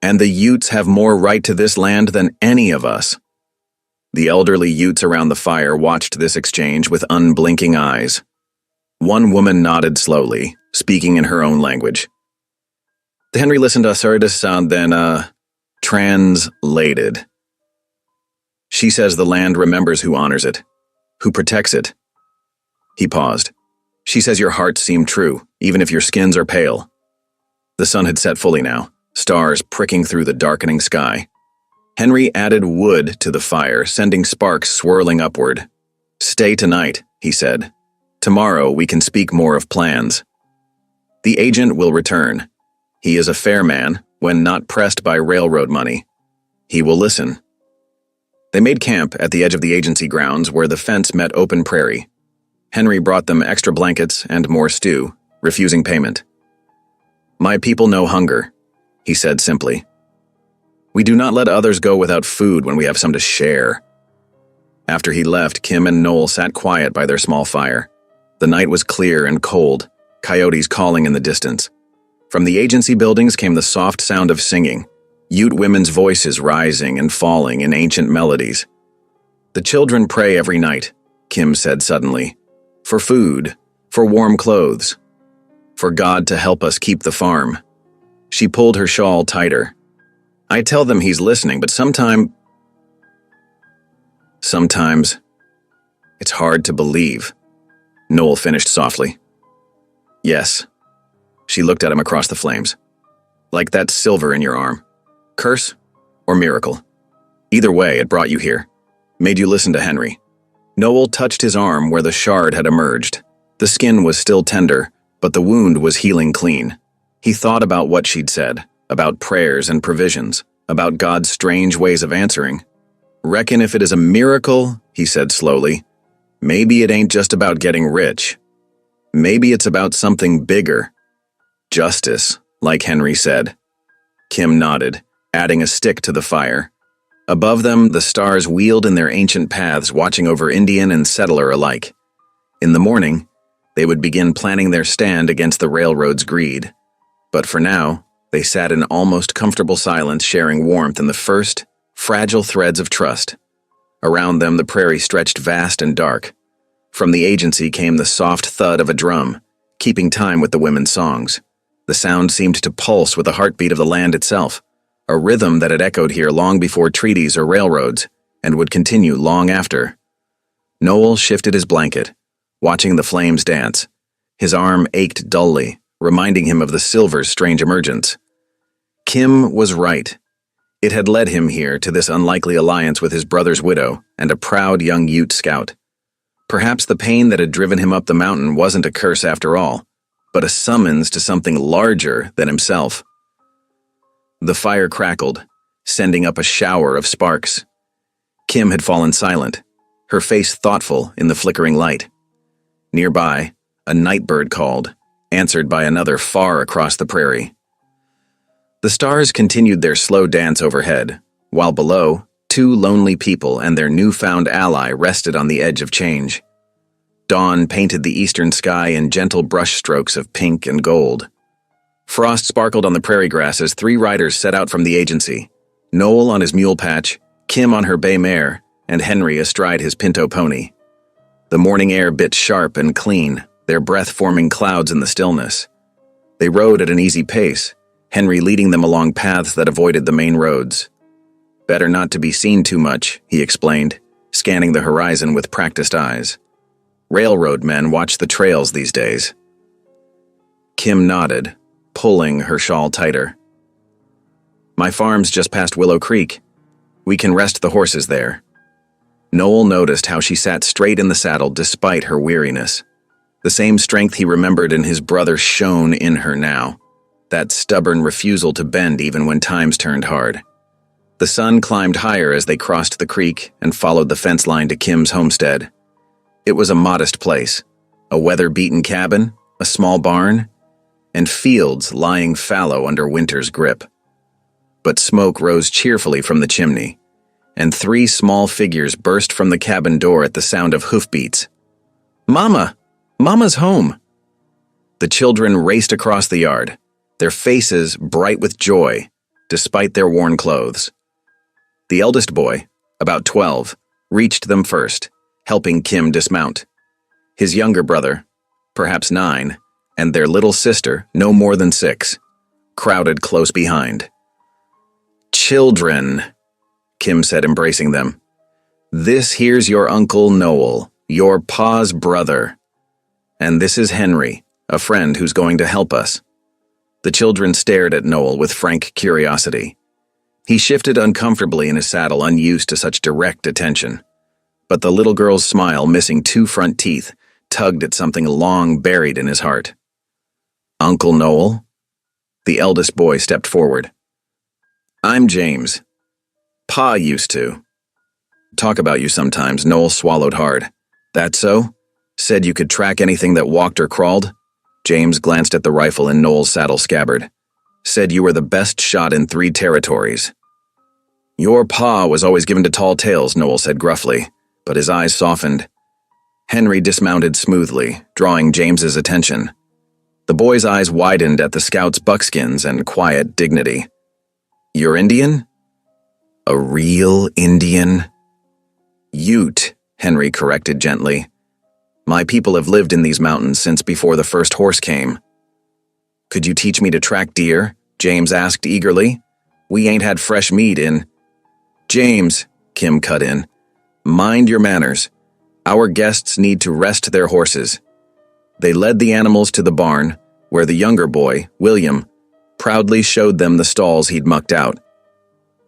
And the Utes have more right to this land than any of us." The elderly Utes around the fire watched this exchange with unblinking eyes. One woman nodded slowly, speaking in her own language. Henry listened to Sardis and then, translated. "She says the land remembers who honors it, who protects it." He paused. "She says your hearts seem true, even if your skins are pale." The sun had set fully now, stars pricking through the darkening sky. Henry added wood to the fire, sending sparks swirling upward. "Stay tonight," he said. "Tomorrow we can speak more of plans. The agent will return. He is a fair man when not pressed by railroad money. He will listen." They made camp at the edge of the agency grounds where the fence met open prairie. Henry brought them extra blankets and more stew, refusing payment. "My people know hunger," he said simply. "We do not let others go without food when we have some to share." After he left, Kim and Noel sat quiet by their small fire. The night was clear and cold, coyotes calling in the distance. From the agency buildings came the soft sound of singing, Ute women's voices rising and falling in ancient melodies. "The children pray every night," Kim said suddenly, "for food, for warm clothes, for God to help us keep the farm." She pulled her shawl tighter. "I tell them he's listening, but sometimes it's hard to believe," Noel finished softly. "Yes." She looked at him across the flames. "Like that silver in your arm. Curse or miracle? Either way, it brought you here. Made you listen to Henry." Noel touched his arm where the shard had emerged. The skin was still tender, but the wound was healing clean. He thought about what she'd said, about prayers and provisions, about God's strange ways of answering. "Reckon if it is a miracle," he said slowly, "maybe it ain't just about getting rich. Maybe it's about something bigger. Justice, like Henry said." Kim nodded, adding a stick to the fire. Above them, the stars wheeled in their ancient paths, watching over Indian and settler alike. In the morning, they would begin planning their stand against the railroad's greed. But for now, they sat in almost comfortable silence, sharing warmth in the first, fragile threads of trust. Around them, the prairie stretched vast and dark. From the agency came the soft thud of a drum, keeping time with the women's songs. The sound seemed to pulse with the heartbeat of the land itself, a rhythm that had echoed here long before treaties or railroads, and would continue long after. Noel shifted his blanket, watching the flames dance. His arm ached dully, reminding him of the silver's strange emergence. Kim was right. It had led him here to this unlikely alliance with his brother's widow and a proud young Ute scout. Perhaps the pain that had driven him up the mountain wasn't a curse after all, but a summons to something larger than himself. The fire crackled, sending up a shower of sparks. Kim had fallen silent, her face thoughtful in the flickering light. Nearby, a nightbird called, answered by another far across the prairie. The stars continued their slow dance overhead, while below, two lonely people and their newfound ally rested on the edge of change. Dawn painted the eastern sky in gentle brushstrokes of pink and gold. Frost sparkled on the prairie grass as 3 riders set out from the agency. Noel on his mule patch, Kim on her bay mare, and Henry astride his pinto pony. The morning air bit sharp and clean, their breath forming clouds in the stillness. They rode at an easy pace, Henry leading them along paths that avoided the main roads. "Better not to be seen too much," he explained, scanning the horizon with practiced eyes. "Railroad men watch the trails these days." Kim nodded, pulling her shawl tighter. "My farm's just past Willow Creek. We can rest the horses there." Noel noticed how she sat straight in the saddle despite her weariness. The same strength he remembered in his brother shone in her now, that stubborn refusal to bend even when times turned hard. The sun climbed higher as they crossed the creek and followed the fence line to Kim's homestead. It was a modest place, a weather-beaten cabin, a small barn, and fields lying fallow under winter's grip. But smoke rose cheerfully from the chimney, and 3 small figures burst from the cabin door at the sound of hoofbeats. "Mama! Mama's home!" The children raced across the yard, their faces bright with joy, despite their worn clothes. The eldest boy, about 12, reached them first, helping Kim dismount. His younger brother, perhaps 9, and their little sister, no more than 6, crowded close behind. "Children," Kim said, embracing them. "This here's your Uncle Noel, your pa's brother. And this is Henry, a friend who's going to help us." The children stared at Noel with frank curiosity. He shifted uncomfortably in his saddle, unused to such direct attention. But the little girl's smile, missing 2 front teeth, tugged at something long buried in his heart. "Uncle Noel?" The eldest boy stepped forward. "I'm James. Pa used to talk about you sometimes." Noel swallowed hard. "That so? Said you could track anything that walked or crawled?" James glanced at the rifle in Noel's saddle scabbard. "Said you were the best shot in 3 territories." "Your pa was always given to tall tales," Noel said gruffly, but his eyes softened. Henry dismounted smoothly, drawing James's attention. The boy's eyes widened at the scout's buckskins and quiet dignity. "You're Indian?" "A real Indian?" "Ute," Henry corrected gently. "My people have lived in these mountains since before the first horse came." "Could you teach me to track deer?" James asked eagerly. "We ain't had fresh meat in—" "James," Kim cut in, "mind your manners. Our guests need to rest their horses." They led the animals to the barn, where the younger boy, William, proudly showed them the stalls he'd mucked out.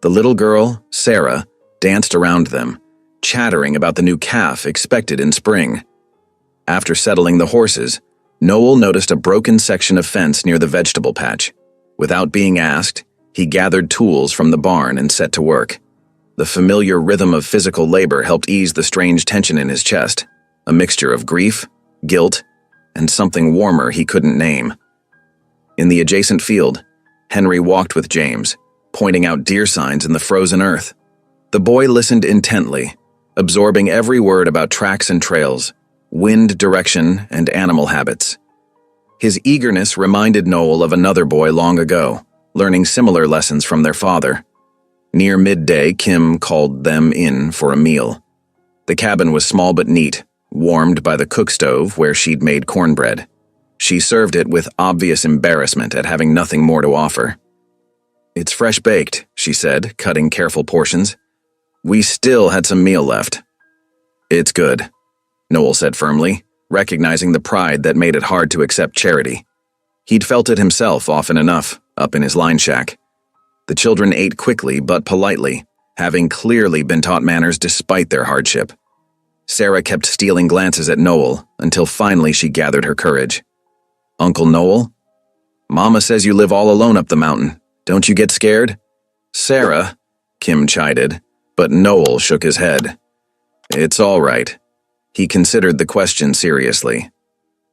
The little girl, Sarah, danced around them, chattering about the new calf expected in spring. After settling the horses, Noel noticed a broken section of fence near the vegetable patch. Without being asked, he gathered tools from the barn and set to work. The familiar rhythm of physical labor helped ease the strange tension in his chest, a mixture of grief, guilt, and something warmer he couldn't name. In the adjacent field, Henry walked with James, pointing out deer signs in the frozen earth. The boy listened intently, absorbing every word about tracks and trails, wind direction, and animal habits. His eagerness reminded Noel of another boy long ago, learning similar lessons from their father. Near midday, Kim called them in for a meal. The cabin was small but neat, warmed by the cook stove where she'd made cornbread. She served it with obvious embarrassment at having nothing more to offer. "It's fresh baked," she said, cutting careful portions. "We still had some meal left." "It's good," Noel said firmly, recognizing the pride that made it hard to accept charity. He'd felt it himself often enough, up in his line shack. The children ate quickly but politely, having clearly been taught manners despite their hardship. Sarah kept stealing glances at Noel until finally she gathered her courage. "Uncle Noel? Mama says you live all alone up the mountain. Don't you get scared?" "Sarah," Kim chided, but Noel shook his head. "It's all right." He considered the question seriously.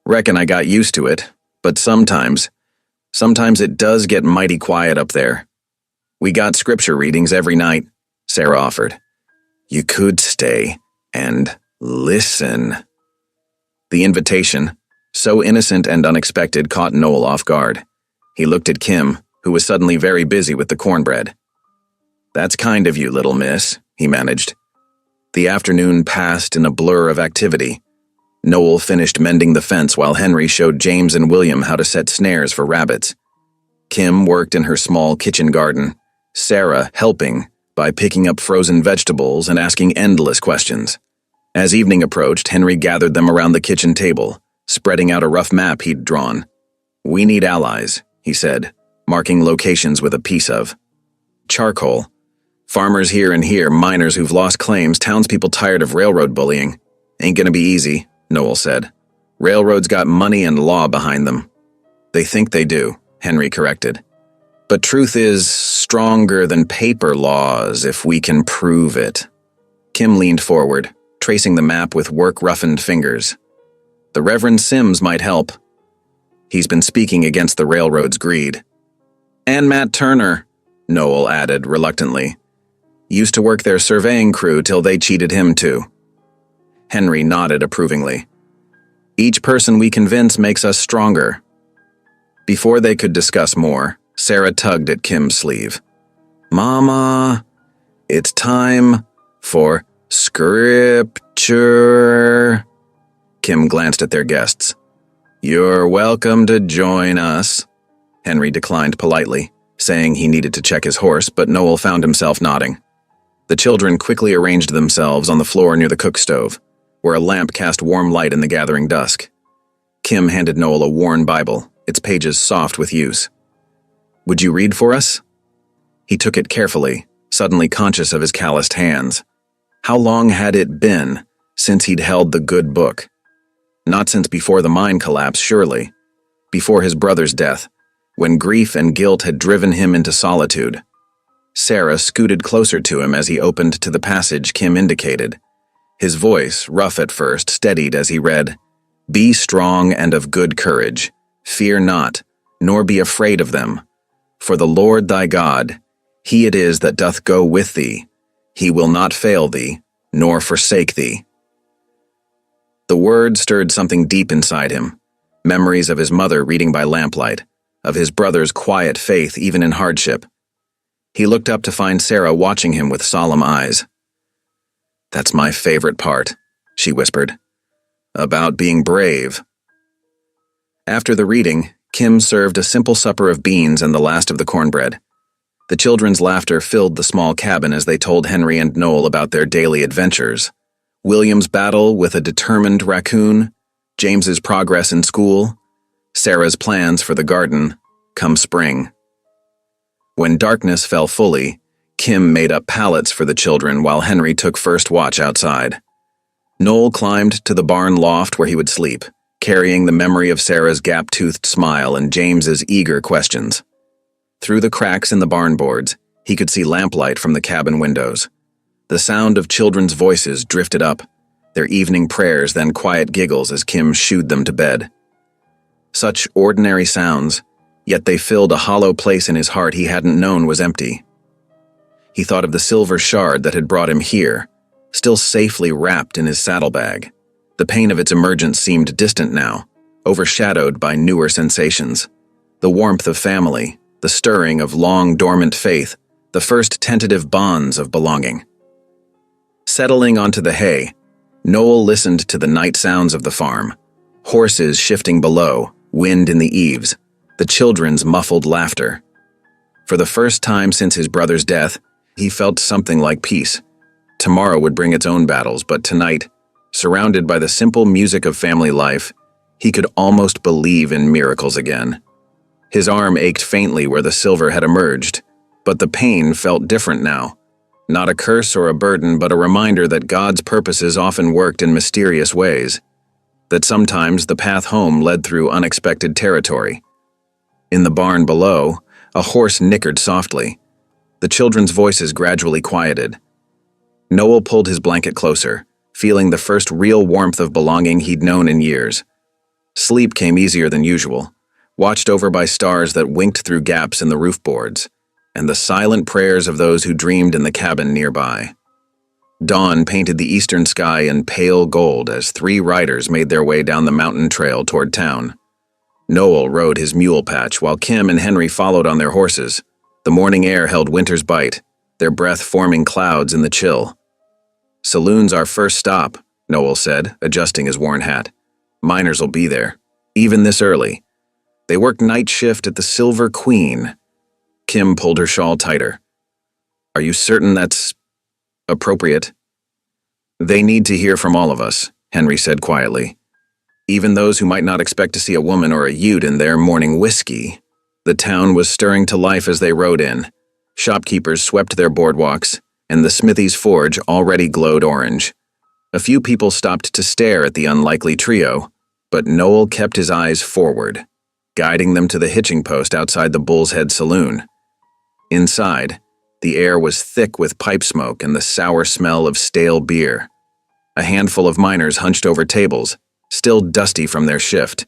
"Reckon I got used to it, but sometimes it does get mighty quiet up there." "We got scripture readings every night," Sarah offered. "You could stay and listen." The invitation, so innocent and unexpected, caught Noel off guard. He looked at Kim, who was suddenly very busy with the cornbread. "That's kind of you, little miss," he managed. The afternoon passed in a blur of activity. Noel finished mending the fence while Henry showed James and William how to set snares for rabbits. Kim worked in her small kitchen garden, Sarah helping by picking up frozen vegetables and asking endless questions. As evening approached, Henry gathered them around the kitchen table, spreading out a rough map he'd drawn. "We need allies," he said, marking locations with a piece of charcoal. "Farmers here and here, miners who've lost claims, townspeople tired of railroad bullying. Ain't gonna be easy," Noel said. "Railroads got money and law behind them." "They think they do," Henry corrected. "But truth is stronger than paper laws if we can prove it." Kim leaned forward, tracing the map with work-roughened fingers. "The Reverend Sims might help. He's been speaking against the railroad's greed." "And Matt Turner," Noel added reluctantly. "Used to work their surveying crew till they cheated him too." Henry nodded approvingly. "Each person we convince makes us stronger." Before they could discuss more, Sarah tugged at Kim's sleeve. "Mama, it's time for scripture." Kim glanced at their guests. "You're welcome to join us." Henry declined politely, saying he needed to check his horse, but Noel found himself nodding. The children quickly arranged themselves on the floor near the cook stove, where a lamp cast warm light in the gathering dusk. Kim handed Noel a worn Bible, its pages soft with use. "Would you read for us?" He took it carefully, suddenly conscious of his calloused hands. How long had it been since he'd held the good book? Not since before the mine collapse, surely. Before his brother's death, when grief and guilt had driven him into solitude. Sarah scooted closer to him as he opened to the passage Kim indicated. His voice, rough at first, steadied as he read, "Be strong and of good courage. Fear not, nor be afraid of them. For the Lord thy God, he it is that doth go with thee. He will not fail thee, nor forsake thee." The word stirred something deep inside him, memories of his mother reading by lamplight, of his brother's quiet faith even in hardship. He looked up to find Sarah watching him with solemn eyes. "That's my favorite part," she whispered. "About being brave." After the reading, Kim served a simple supper of beans and the last of the cornbread. The children's laughter filled the small cabin as they told Henry and Noel about their daily adventures. William's battle with a determined raccoon, James's progress in school, Sarah's plans for the garden, come spring. When darkness fell fully, Kim made up pallets for the children while Henry took first watch outside. Noel climbed to the barn loft where he would sleep, carrying the memory of Sarah's gap-toothed smile and James's eager questions. Through the cracks in the barn boards, he could see lamplight from the cabin windows. The sound of children's voices drifted up, their evening prayers then quiet giggles as Kim shooed them to bed. Such ordinary sounds, yet they filled a hollow place in his heart he hadn't known was empty. He thought of the silver shard that had brought him here, still safely wrapped in his saddlebag. The pain of its emergence seemed distant now, overshadowed by newer sensations. The warmth of family, the stirring of long-dormant faith, the first tentative bonds of belonging. Settling onto the hay, Noel listened to the night sounds of the farm, horses shifting below, wind in the eaves, the children's muffled laughter. For the first time since his brother's death, he felt something like peace. Tomorrow would bring its own battles, but tonight, surrounded by the simple music of family life, he could almost believe in miracles again. His arm ached faintly where the silver had emerged, but the pain felt different now. Not a curse or a burden, but a reminder that God's purposes often worked in mysterious ways, that sometimes the path home led through unexpected territory. In the barn below, a horse nickered softly. The children's voices gradually quieted. Noel pulled his blanket closer, feeling the first real warmth of belonging he'd known in years. Sleep came easier than usual, watched over by stars that winked through gaps in the roof boards, and the silent prayers of those who dreamed in the cabin nearby. Dawn painted the eastern sky in pale gold as 3 riders made their way down the mountain trail toward town. Noel rode his mule patch while Kim and Henry followed on their horses. The morning air held winter's bite, their breath forming clouds in the chill. "Saloon's our first stop," Noel said, adjusting his worn hat. "Miners'll be there, even this early. They work night shift at the Silver Queen." Kim pulled her shawl tighter. "Are you certain that's appropriate?" "They need to hear from all of us," Henry said quietly. "Even those who might not expect to see a woman or a Ute in their morning whiskey." The town was stirring to life as they rode in. Shopkeepers swept their boardwalks, and the Smithy's forge already glowed orange. A few people stopped to stare at the unlikely trio, but Noel kept his eyes forward, guiding them to the hitching post outside the Bull's Head Saloon. Inside, the air was thick with pipe smoke and the sour smell of stale beer. A handful of miners hunched over tables, still dusty from their shift.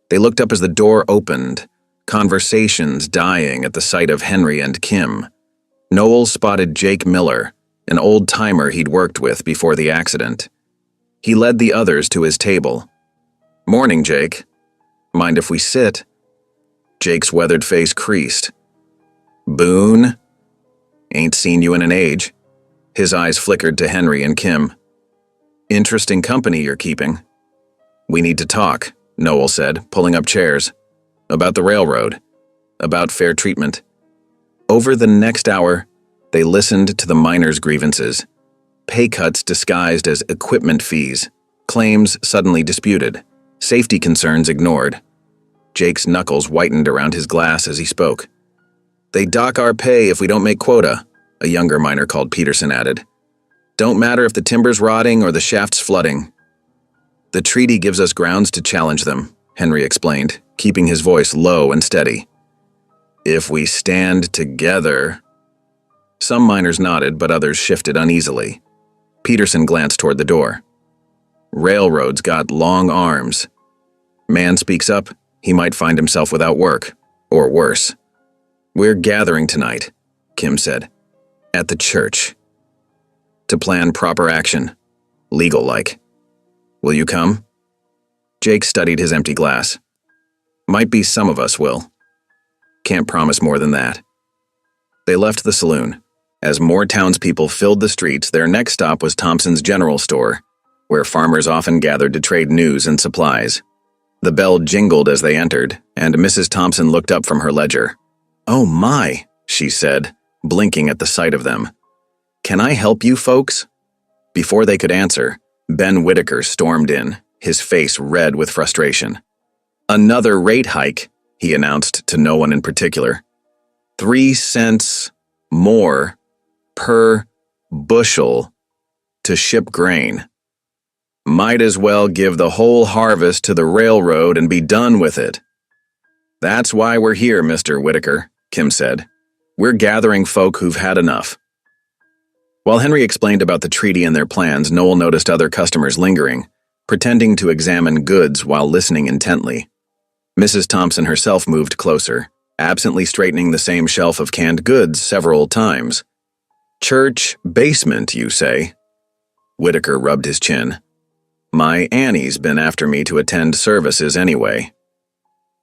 They looked up as the door opened, conversations dying at the sight of Henry and Kim. Noel spotted Jake Miller, an old-timer he'd worked with before the accident. He led the others to his table. "Morning, Jake. Mind if we sit?" Jake's weathered face creased. "Boone? Ain't seen you in an age." His eyes flickered to Henry and Kim. "Interesting company you're keeping." "We need to talk," Noel said, pulling up chairs. "About the railroad. About fair treatment." Over the next hour, they listened to the miners' grievances. Pay cuts disguised as equipment fees, claims suddenly disputed, safety concerns ignored. Jake's knuckles whitened around his glass as he spoke. "They dock our pay if we don't make quota," a younger miner called Peterson added. "Don't matter if the timber's rotting or the shaft's flooding." "The treaty gives us grounds to challenge them," Henry explained, keeping his voice low and steady. "If we stand together." Some miners nodded, but others shifted uneasily. Peterson glanced toward the door. "Railroads got long arms. Man speaks up, he might find himself without work, or worse." "We're gathering tonight," Kim said, "at the church. To plan proper action, legal-like. Will you come?" Jake studied his empty glass. "Might be some of us will. Can't promise more than that." They left the saloon. As more townspeople filled the streets, their next stop was Thompson's General Store, where farmers often gathered to trade news and supplies. The bell jingled as they entered, and Mrs. Thompson looked up from her ledger. "Oh my," she said, blinking at the sight of them. "Can I help you folks?" Before they could answer, Ben Whitaker stormed in, his face red with frustration. "Another rate hike," he announced to no one in particular. 3 cents more per bushel to ship grain. Might as well give the whole harvest to the railroad and be done with it." "That's why we're here, Mr. Whitaker," Kim said. "We're gathering folk who've had enough." While Henry explained about the treaty and their plans, Noel noticed other customers lingering, pretending to examine goods while listening intently. Mrs. Thompson herself moved closer, absently straightening the same shelf of canned goods several times. "Church basement, you say?" Whitaker rubbed his chin. "My Annie's been after me to attend services anyway."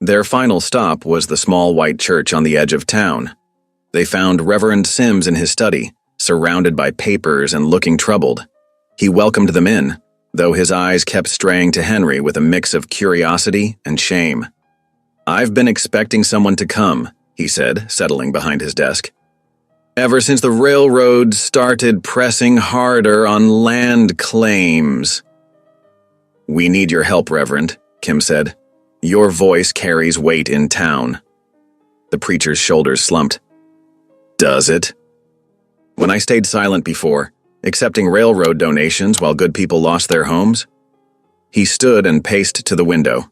Their final stop was the small white church on the edge of town. They found Reverend Sims in his study, surrounded by papers and looking troubled. He welcomed them in, though his eyes kept straying to Henry with a mix of curiosity and shame. "I've been expecting someone to come," he said, settling behind his desk. "Ever since the railroad started pressing harder on land claims." "We need your help, Reverend," Kim said. "Your voice carries weight in town." The preacher's shoulders slumped. "Does it? When I stayed silent before, accepting railroad donations while good people lost their homes?" He stood and paced to the window.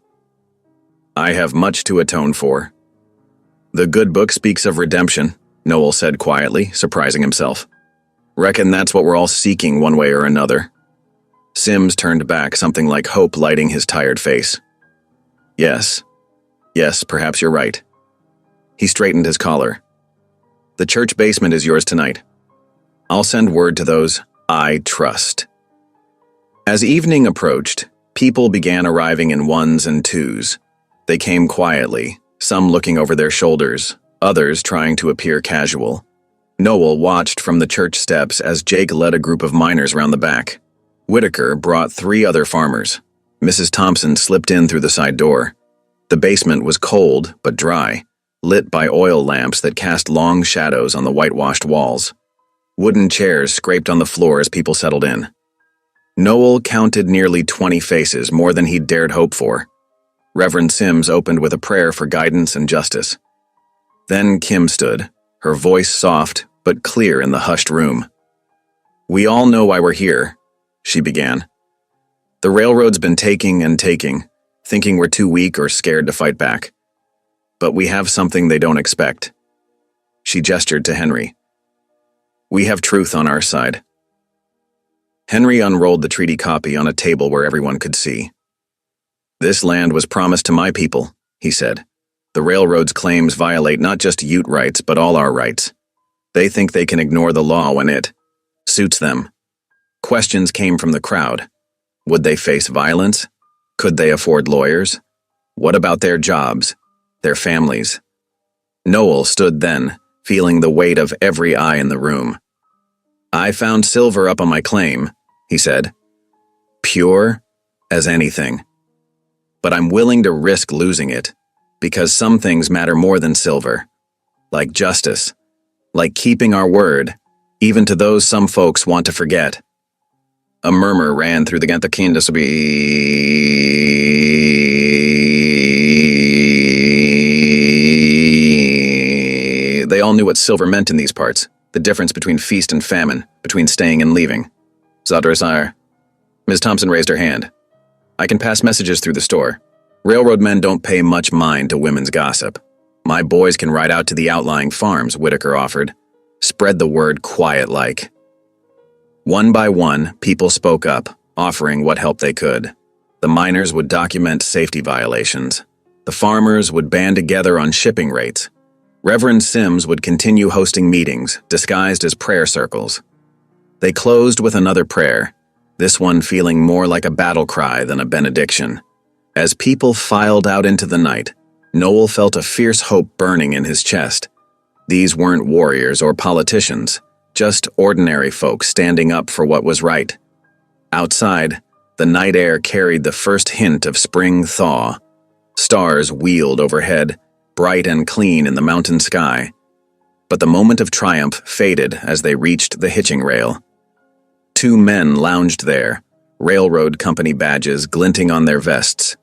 "I have much to atone for." "The good book speaks of redemption," Noel said quietly, surprising himself. "Reckon that's what we're all seeking one way or another." Sims turned back, something like hope lighting his tired face. Yes, perhaps you're right." He straightened his collar. "The church basement is yours tonight. I'll send word to those I trust." As evening approached, people began arriving in ones and twos. They came quietly, some looking over their shoulders, others trying to appear casual. Noel watched from the church steps as Jake led a group of miners round the back. Whitaker brought 3 other farmers. Mrs. Thompson slipped in through the side door. The basement was cold but dry, lit by oil lamps that cast long shadows on the whitewashed walls. Wooden chairs scraped on the floor as people settled in. Noel counted nearly 20 faces, more than he'd dared hope for. Reverend Sims opened with a prayer for guidance and justice. Then Kim stood, her voice soft but clear in the hushed room. "We all know why we're here," she began. "The railroad's been taking and taking, thinking we're too weak or scared to fight back. But we have something they don't expect." She gestured to Henry. "We have truth on our side." Henry unrolled the treaty copy on a table where everyone could see. "This land was promised to my people," he said. "The railroad's claims violate not just Ute rights, but all our rights. They think they can ignore the law when it suits them." Questions came from the crowd. Would they face violence? Could they afford lawyers? What about their jobs, their families? Noel stood then, feeling the weight of every eye in the room. "I found silver up on my claim," he said. "Pure as anything. But I'm willing to risk losing it, because some things matter more than silver. Like justice, like keeping our word, even to those some folks want to forget." A murmur ran through the Ganthakinda They all knew what silver meant in these parts, the difference between feast and famine, between staying and leaving. "Zadra, Ms. Thompson raised her hand. "I can pass messages through the store. Railroad men don't pay much mind to women's gossip. My boys can ride out to the outlying farms," Whitaker offered. "Spread the word quiet-like." One by one, people spoke up, offering what help they could. The miners would document safety violations. The farmers would band together on shipping rates. Reverend Sims would continue hosting meetings, disguised as prayer circles. They closed with another prayer, this one feeling more like a battle cry than a benediction. As people filed out into the night, Noel felt a fierce hope burning in his chest. These weren't warriors or politicians, just ordinary folks standing up for what was right. Outside, the night air carried the first hint of spring thaw. Stars wheeled overhead, bright and clean in the mountain sky. But the moment of triumph faded as they reached the hitching rail. 2 men lounged there, railroad company badges glinting on their vests.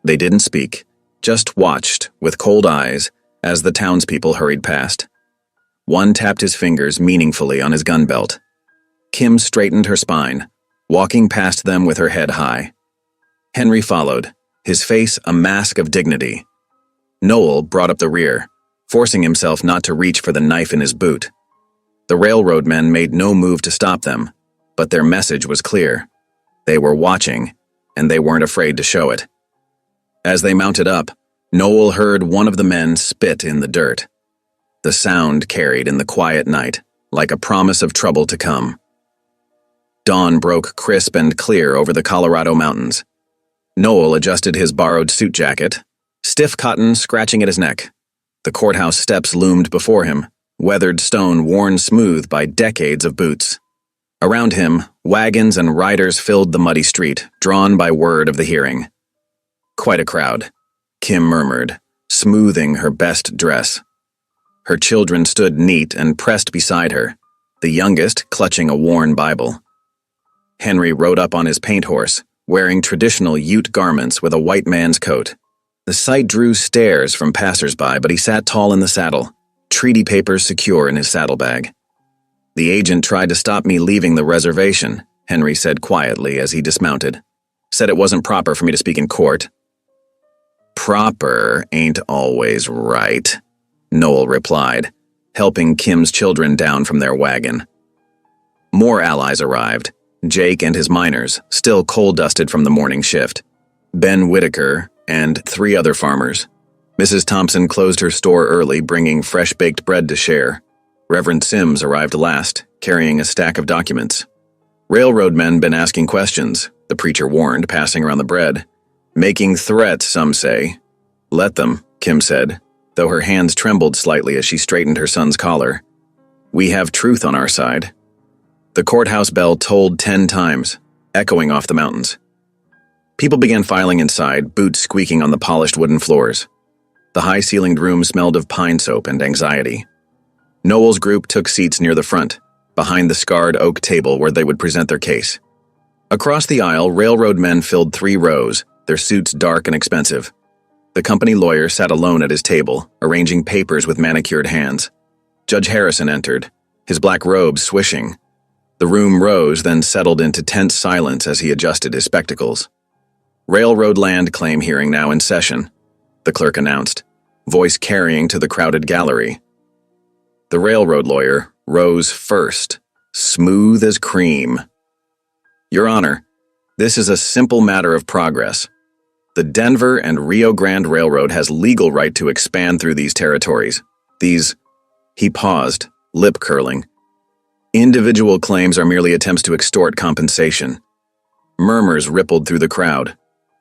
They didn't speak, just watched with cold eyes as the townspeople hurried past. One tapped his fingers meaningfully on his gun belt. Kim straightened her spine, walking past them with her head high. Henry followed, his face a mask of dignity. Noel brought up the rear, forcing himself not to reach for the knife in his boot. The railroad men made no move to stop them, but their message was clear. They were watching, and they weren't afraid to show it. As they mounted up, Noel heard one of the men spit in the dirt. The sound carried in the quiet night, like a promise of trouble to come. Dawn broke crisp and clear over the Colorado mountains. Noel adjusted his borrowed suit jacket, stiff cotton scratching at his neck. The courthouse steps loomed before him, weathered stone worn smooth by decades of boots. Around him, wagons and riders filled the muddy street, drawn by word of the hearing. "Quite a crowd," Kim murmured, smoothing her best dress. Her children stood neat and pressed beside her, the youngest clutching a worn Bible. Henry rode up on his paint horse, wearing traditional Ute garments with a white man's coat. The sight drew stares from passers-by, but he sat tall in the saddle, treaty papers secure in his saddlebag. "The agent tried to stop me leaving the reservation," Henry said quietly as he dismounted. "Said it wasn't proper for me to speak in court." "Proper ain't always right," Noel replied, helping Kim's children down from their wagon. More allies arrived, Jake and his miners, still coal-dusted from the morning shift, Ben Whitaker, and 3 other farmers. Mrs. Thompson closed her store early, bringing fresh-baked bread to share. Reverend Sims arrived last, carrying a stack of documents. "Railroad men been asking questions," the preacher warned, passing around the bread. "Making threats, some say. Let them, Kim said, though her hands trembled slightly as she straightened her son's collar. We have truth on our side. The courthouse bell tolled 10 times, echoing off the mountains. People began filing inside, boots squeaking on the polished wooden floors. The high-ceilinged room smelled of pine soap and anxiety. Noel's group took seats near the front, behind the scarred oak table where they would present their case. Across the aisle, railroad men filled 3 rows, their suits dark and expensive. The company lawyer sat alone at his table, arranging papers with manicured hands. Judge Harrison entered, his black robe swishing. The room rose, then settled into tense silence as he adjusted his spectacles. Railroad land claim hearing now in session, the clerk announced, voice carrying to the crowded gallery. The railroad lawyer rose first, smooth as cream. Your Honor, this is a simple matter of progress. The Denver and Rio Grande Railroad has legal right to expand through these territories. He paused, lip curling. Individual claims are merely attempts to extort compensation. Murmurs rippled through the crowd.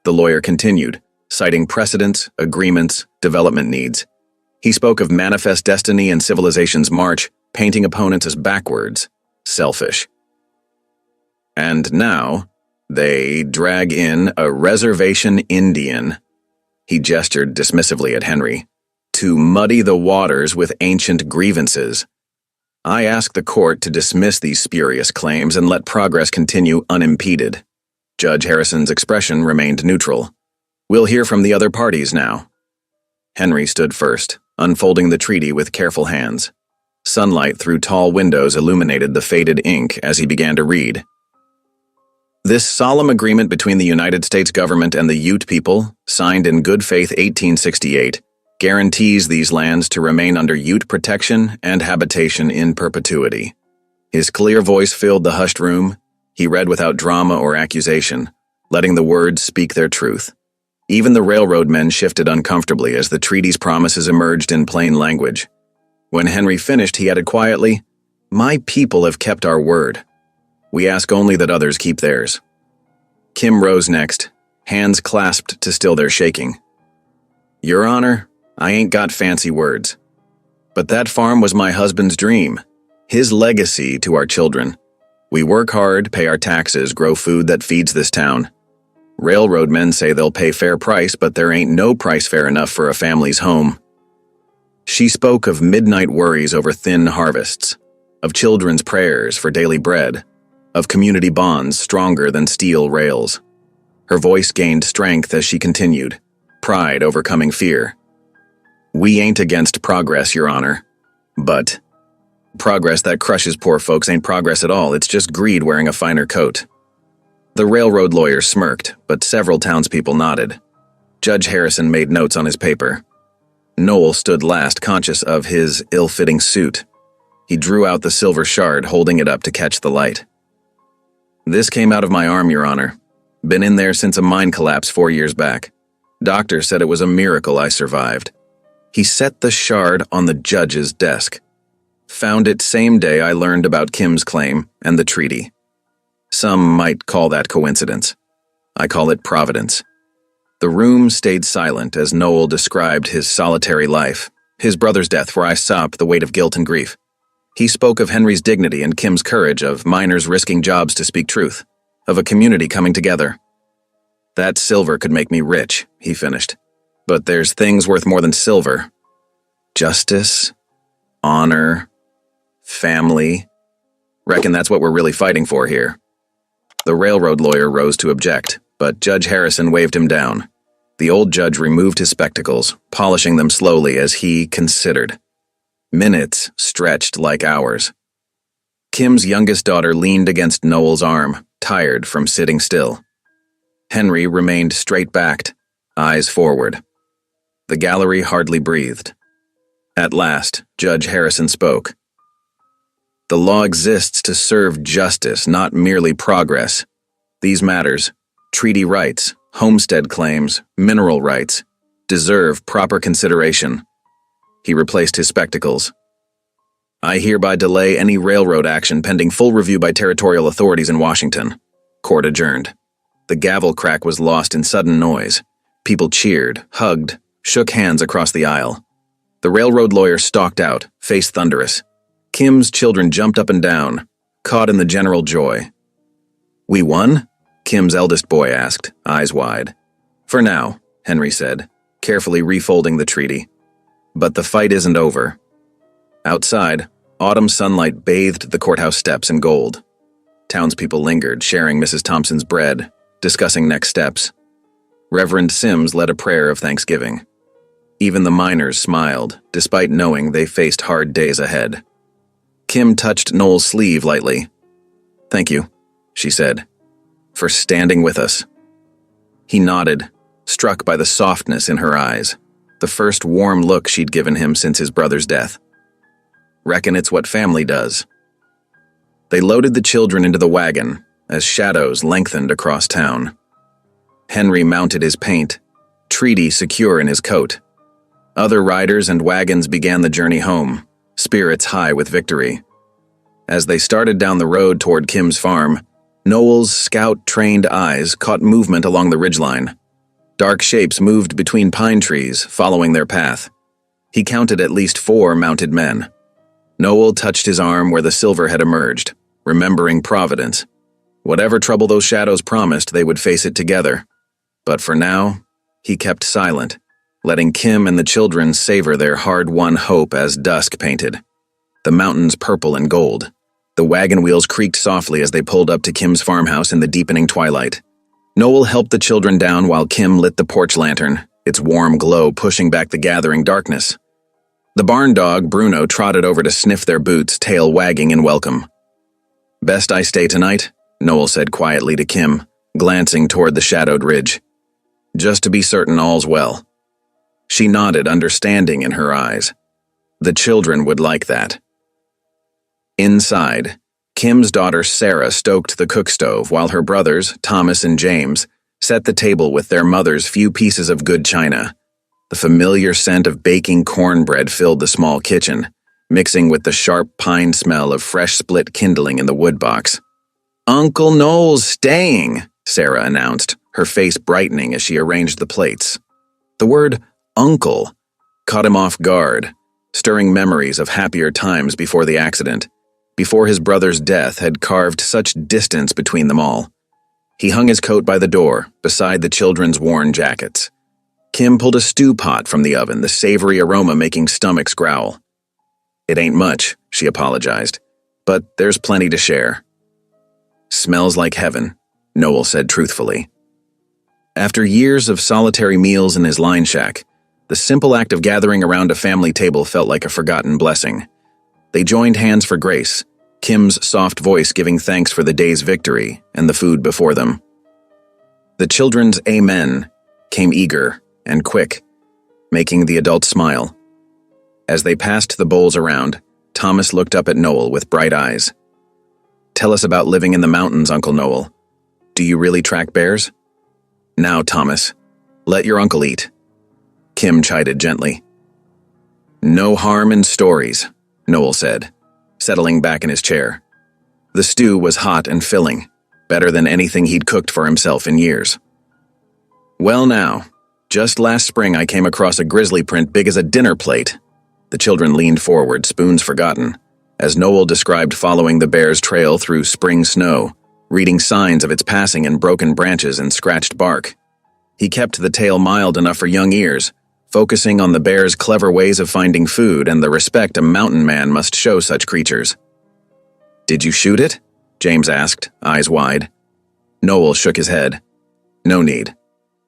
The lawyer continued, citing precedents, agreements, development needs. He spoke of manifest destiny and civilization's march, painting opponents as backwards, selfish. And now, they drag in a reservation Indian, he gestured dismissively at Henry, to muddy the waters with ancient grievances. I ask the court to dismiss these spurious claims and let progress continue unimpeded. Judge Harrison's expression remained neutral. We'll hear from the other parties now. Henry stood first, unfolding the treaty with careful hands. Sunlight through tall windows illuminated the faded ink as he began to read. This solemn agreement between the United States government and the Ute people, signed in good faith 1868, guarantees these lands to remain under Ute protection and habitation in perpetuity. His clear voice filled the hushed room. He read without drama or accusation, letting the words speak their truth. Even the railroad men shifted uncomfortably as the treaty's promises emerged in plain language. When Henry finished, he added quietly, "My people have kept our word. We ask only that others keep theirs." Kim rose next, hands clasped to still their shaking. Your Honor, I ain't got fancy words. But that farm was my husband's dream, his legacy to our children. We work hard, pay our taxes, grow food that feeds this town. Railroad men say they'll pay fair price, but there ain't no price fair enough for a family's home. She spoke of midnight worries over thin harvests, of children's prayers for daily bread, of community bonds stronger than steel rails. Her voice gained strength as she continued, pride overcoming fear. We ain't against progress, Your Honor, but progress that crushes poor folks ain't progress at all, it's just greed wearing a finer coat. The railroad lawyer smirked, but several townspeople nodded. Judge Harrison made notes on his paper. Noel stood last, conscious of his ill-fitting suit. He drew out the silver shard, holding it up to catch the light. This came out of my arm, Your Honor. Been in there since a mine collapse 4 years back. Doctor said it was a miracle I survived. He set the shard on the judge's desk. Found it same day I learned about Kim's claim and the treaty. Some might call that coincidence. I call it providence. The room stayed silent as Noel described his solitary life, his brother's death where I sobbed the weight of guilt and grief. He spoke of Henry's dignity and Kim's courage, of miners risking jobs to speak truth, of a community coming together. That silver could make me rich, he finished. But there's things worth more than silver. Justice, honor, family. Reckon that's what we're really fighting for here. The railroad lawyer rose to object, but Judge Harrison waved him down. The old judge removed his spectacles, polishing them slowly as he considered. Minutes stretched like hours. Kim's youngest daughter leaned against Noel's arm, tired from sitting still. Henry remained straight-backed, eyes forward. The gallery hardly breathed. At last, Judge Harrison spoke. The law exists to serve justice, not merely progress. These matters, treaty rights, homestead claims, mineral rights, deserve proper consideration. He replaced his spectacles. I hereby delay any railroad action pending full review by territorial authorities in Washington. Court adjourned. The gavel crack was lost in sudden noise. People cheered, hugged, shook hands across the aisle. The railroad lawyer stalked out, face thunderous. Kim's children jumped up and down, caught in the general joy. "We won?" Kim's eldest boy asked, eyes wide. "For now," Henry said, carefully refolding the treaty. "But the fight isn't over." Outside, autumn sunlight bathed the courthouse steps in gold. Townspeople lingered, sharing Mrs. Thompson's bread, discussing next steps. Reverend Sims led a prayer of thanksgiving. Even the miners smiled, despite knowing they faced hard days ahead. Kim touched Noel's sleeve lightly. "Thank you," she said, "for standing with us." He nodded, struck by the softness in her eyes, the first warm look she'd given him since his brother's death. "Reckon it's what family does." They loaded the children into the wagon as shadows lengthened across town. Henry mounted his paint, treaty secure in his coat. Other riders and wagons began the journey home, spirits high with victory. As they started down the road toward Kim's farm, Noel's scout-trained eyes caught movement along the ridgeline. Dark shapes moved between pine trees, following their path. He counted at least 4 mounted men. Noel touched his arm where the silver had emerged, remembering Providence. Whatever trouble those shadows promised, they would face it together. But for now, he kept silent, letting Kim and the children savor their hard-won hope as dusk painted. The mountains purple and gold. The wagon wheels creaked softly as they pulled up to Kim's farmhouse in the deepening twilight. Noel helped the children down while Kim lit the porch lantern, its warm glow pushing back the gathering darkness. The barn dog, Bruno, trotted over to sniff their boots, tail wagging in welcome. "Best I stay tonight?" Noel said quietly to Kim, glancing toward the shadowed ridge. "Just to be certain all's well." She nodded, understanding in her eyes. The children would like that. Inside, Kim's daughter Sarah stoked the cook stove while her brothers, Thomas and James, set the table with their mother's few pieces of good china. The familiar scent of baking cornbread filled the small kitchen, mixing with the sharp pine smell of fresh split kindling in the wood box. "Uncle Noel's staying," Sarah announced, her face brightening as she arranged the plates. The word "uncle" caught him off guard, stirring memories of happier times before the accident, before his brother's death had carved such distance between them all. He hung his coat by the door, beside the children's worn jackets. Kim pulled a stew pot from the oven, the savory aroma making stomachs growl. "It ain't much," she apologized, "but there's plenty to share." "Smells like heaven," Noel said truthfully. After years of solitary meals in his line shack, the simple act of gathering around a family table felt like a forgotten blessing. They joined hands for grace, Kim's soft voice giving thanks for the day's victory and the food before them. The children's amen came eager and quick, making the adults smile. As they passed the bowls around, Thomas looked up at Noel with bright eyes. "Tell us about living in the mountains, Uncle Noel. Do you really track bears?" "Now, Thomas, let your uncle eat," Kim chided gently. "No harm in stories," Noel said, settling back in his chair. The stew was hot and filling, better than anything he'd cooked for himself in years. "Well now, just last spring I came across a grizzly print big as a dinner plate." The children leaned forward, spoons forgotten, as Noel described following the bear's trail through spring snow, reading signs of its passing in broken branches and scratched bark. He kept the tale mild enough for young ears, focusing on the bear's clever ways of finding food and the respect a mountain man must show such creatures. "Did you shoot it?" James asked, eyes wide. Noel shook his head. "No need.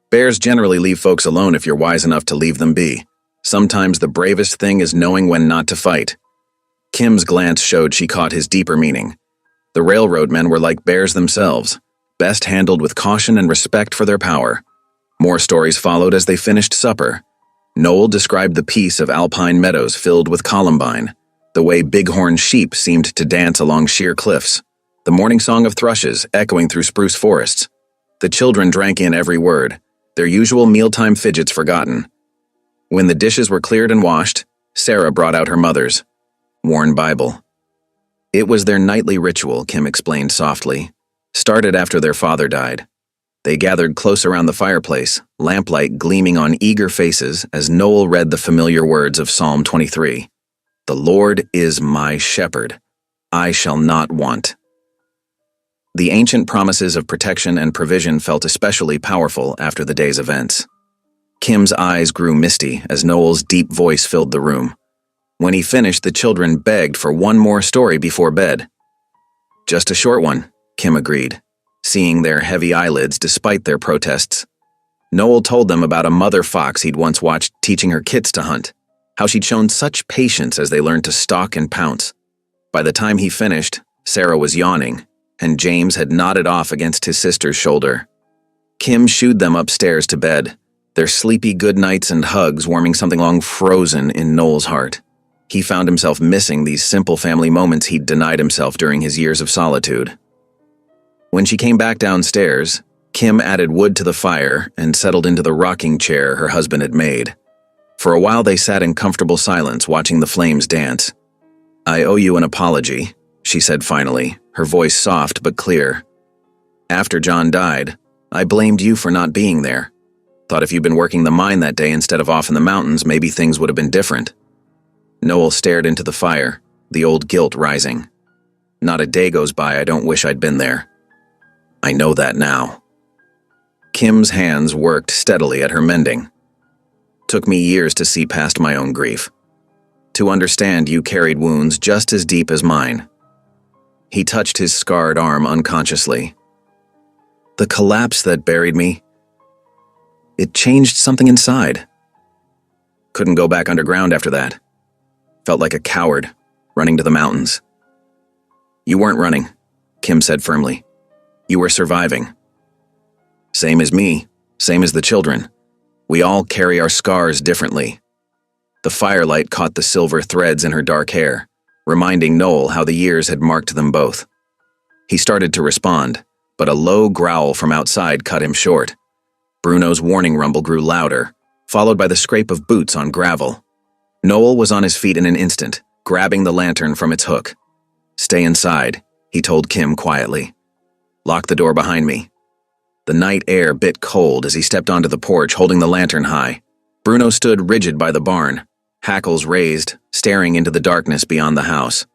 Bears generally leave folks alone if you're wise enough to leave them be. Sometimes the bravest thing is knowing when not to fight." Kim's glance showed she caught his deeper meaning. The railroad men were like bears themselves, best handled with caution and respect for their power. More stories followed as they finished supper. Noel described the peace of alpine meadows filled with columbine, the way bighorn sheep seemed to dance along sheer cliffs, the morning song of thrushes echoing through spruce forests. The children drank in every word, their usual mealtime fidgets forgotten. When the dishes were cleared and washed, Sarah brought out her mother's worn Bible. It was their nightly ritual, Kim explained softly, started after their father died. They gathered close around the fireplace, lamplight gleaming on eager faces as Noel read the familiar words of Psalm 23. "The Lord is my shepherd. I shall not want." The ancient promises of protection and provision felt especially powerful after the day's events. Kim's eyes grew misty as Noel's deep voice filled the room. When he finished, the children begged for one more story before bed. "Just a short one," Kim agreed, seeing their heavy eyelids despite their protests. Noel told them about a mother fox he'd once watched teaching her kits to hunt, how she'd shown such patience as they learned to stalk and pounce. By the time he finished, Sarah was yawning, and James had nodded off against his sister's shoulder. Kim shooed them upstairs to bed, their sleepy goodnights and hugs warming something long frozen in Noel's heart. He found himself missing these simple family moments he'd denied himself during his years of solitude. When she came back downstairs, Kim added wood to the fire and settled into the rocking chair her husband had made. For a while they sat in comfortable silence watching the flames dance. "I owe you an apology," she said finally, her voice soft but clear. "After John died, I blamed you for not being there. Thought if you'd been working the mine that day instead of off in the mountains, maybe things would have been different." Noel stared into the fire, the old guilt rising. "Not a day goes by I don't wish I'd been there. I know that now." Kim's hands worked steadily at her mending. "Took me years to see past my own grief. To understand you carried wounds just as deep as mine." He touched his scarred arm unconsciously. "The collapse that buried me, it changed something inside. Couldn't go back underground after that. Felt like a coward, running to the mountains." "You weren't running," Kim said firmly. "You were surviving. Same as me, same as the children. We all carry our scars differently." The firelight caught the silver threads in her dark hair, reminding Noel how the years had marked them both. He started to respond, but a low growl from outside cut him short. Bruno's warning rumble grew louder, followed by the scrape of boots on gravel. Noel was on his feet in an instant, grabbing the lantern from its hook. "Stay inside," he told Kim quietly. "Lock the door behind me." The night air bit cold as he stepped onto the porch holding the lantern high. Bruno stood rigid by the barn, hackles raised, staring into the darkness beyond the house.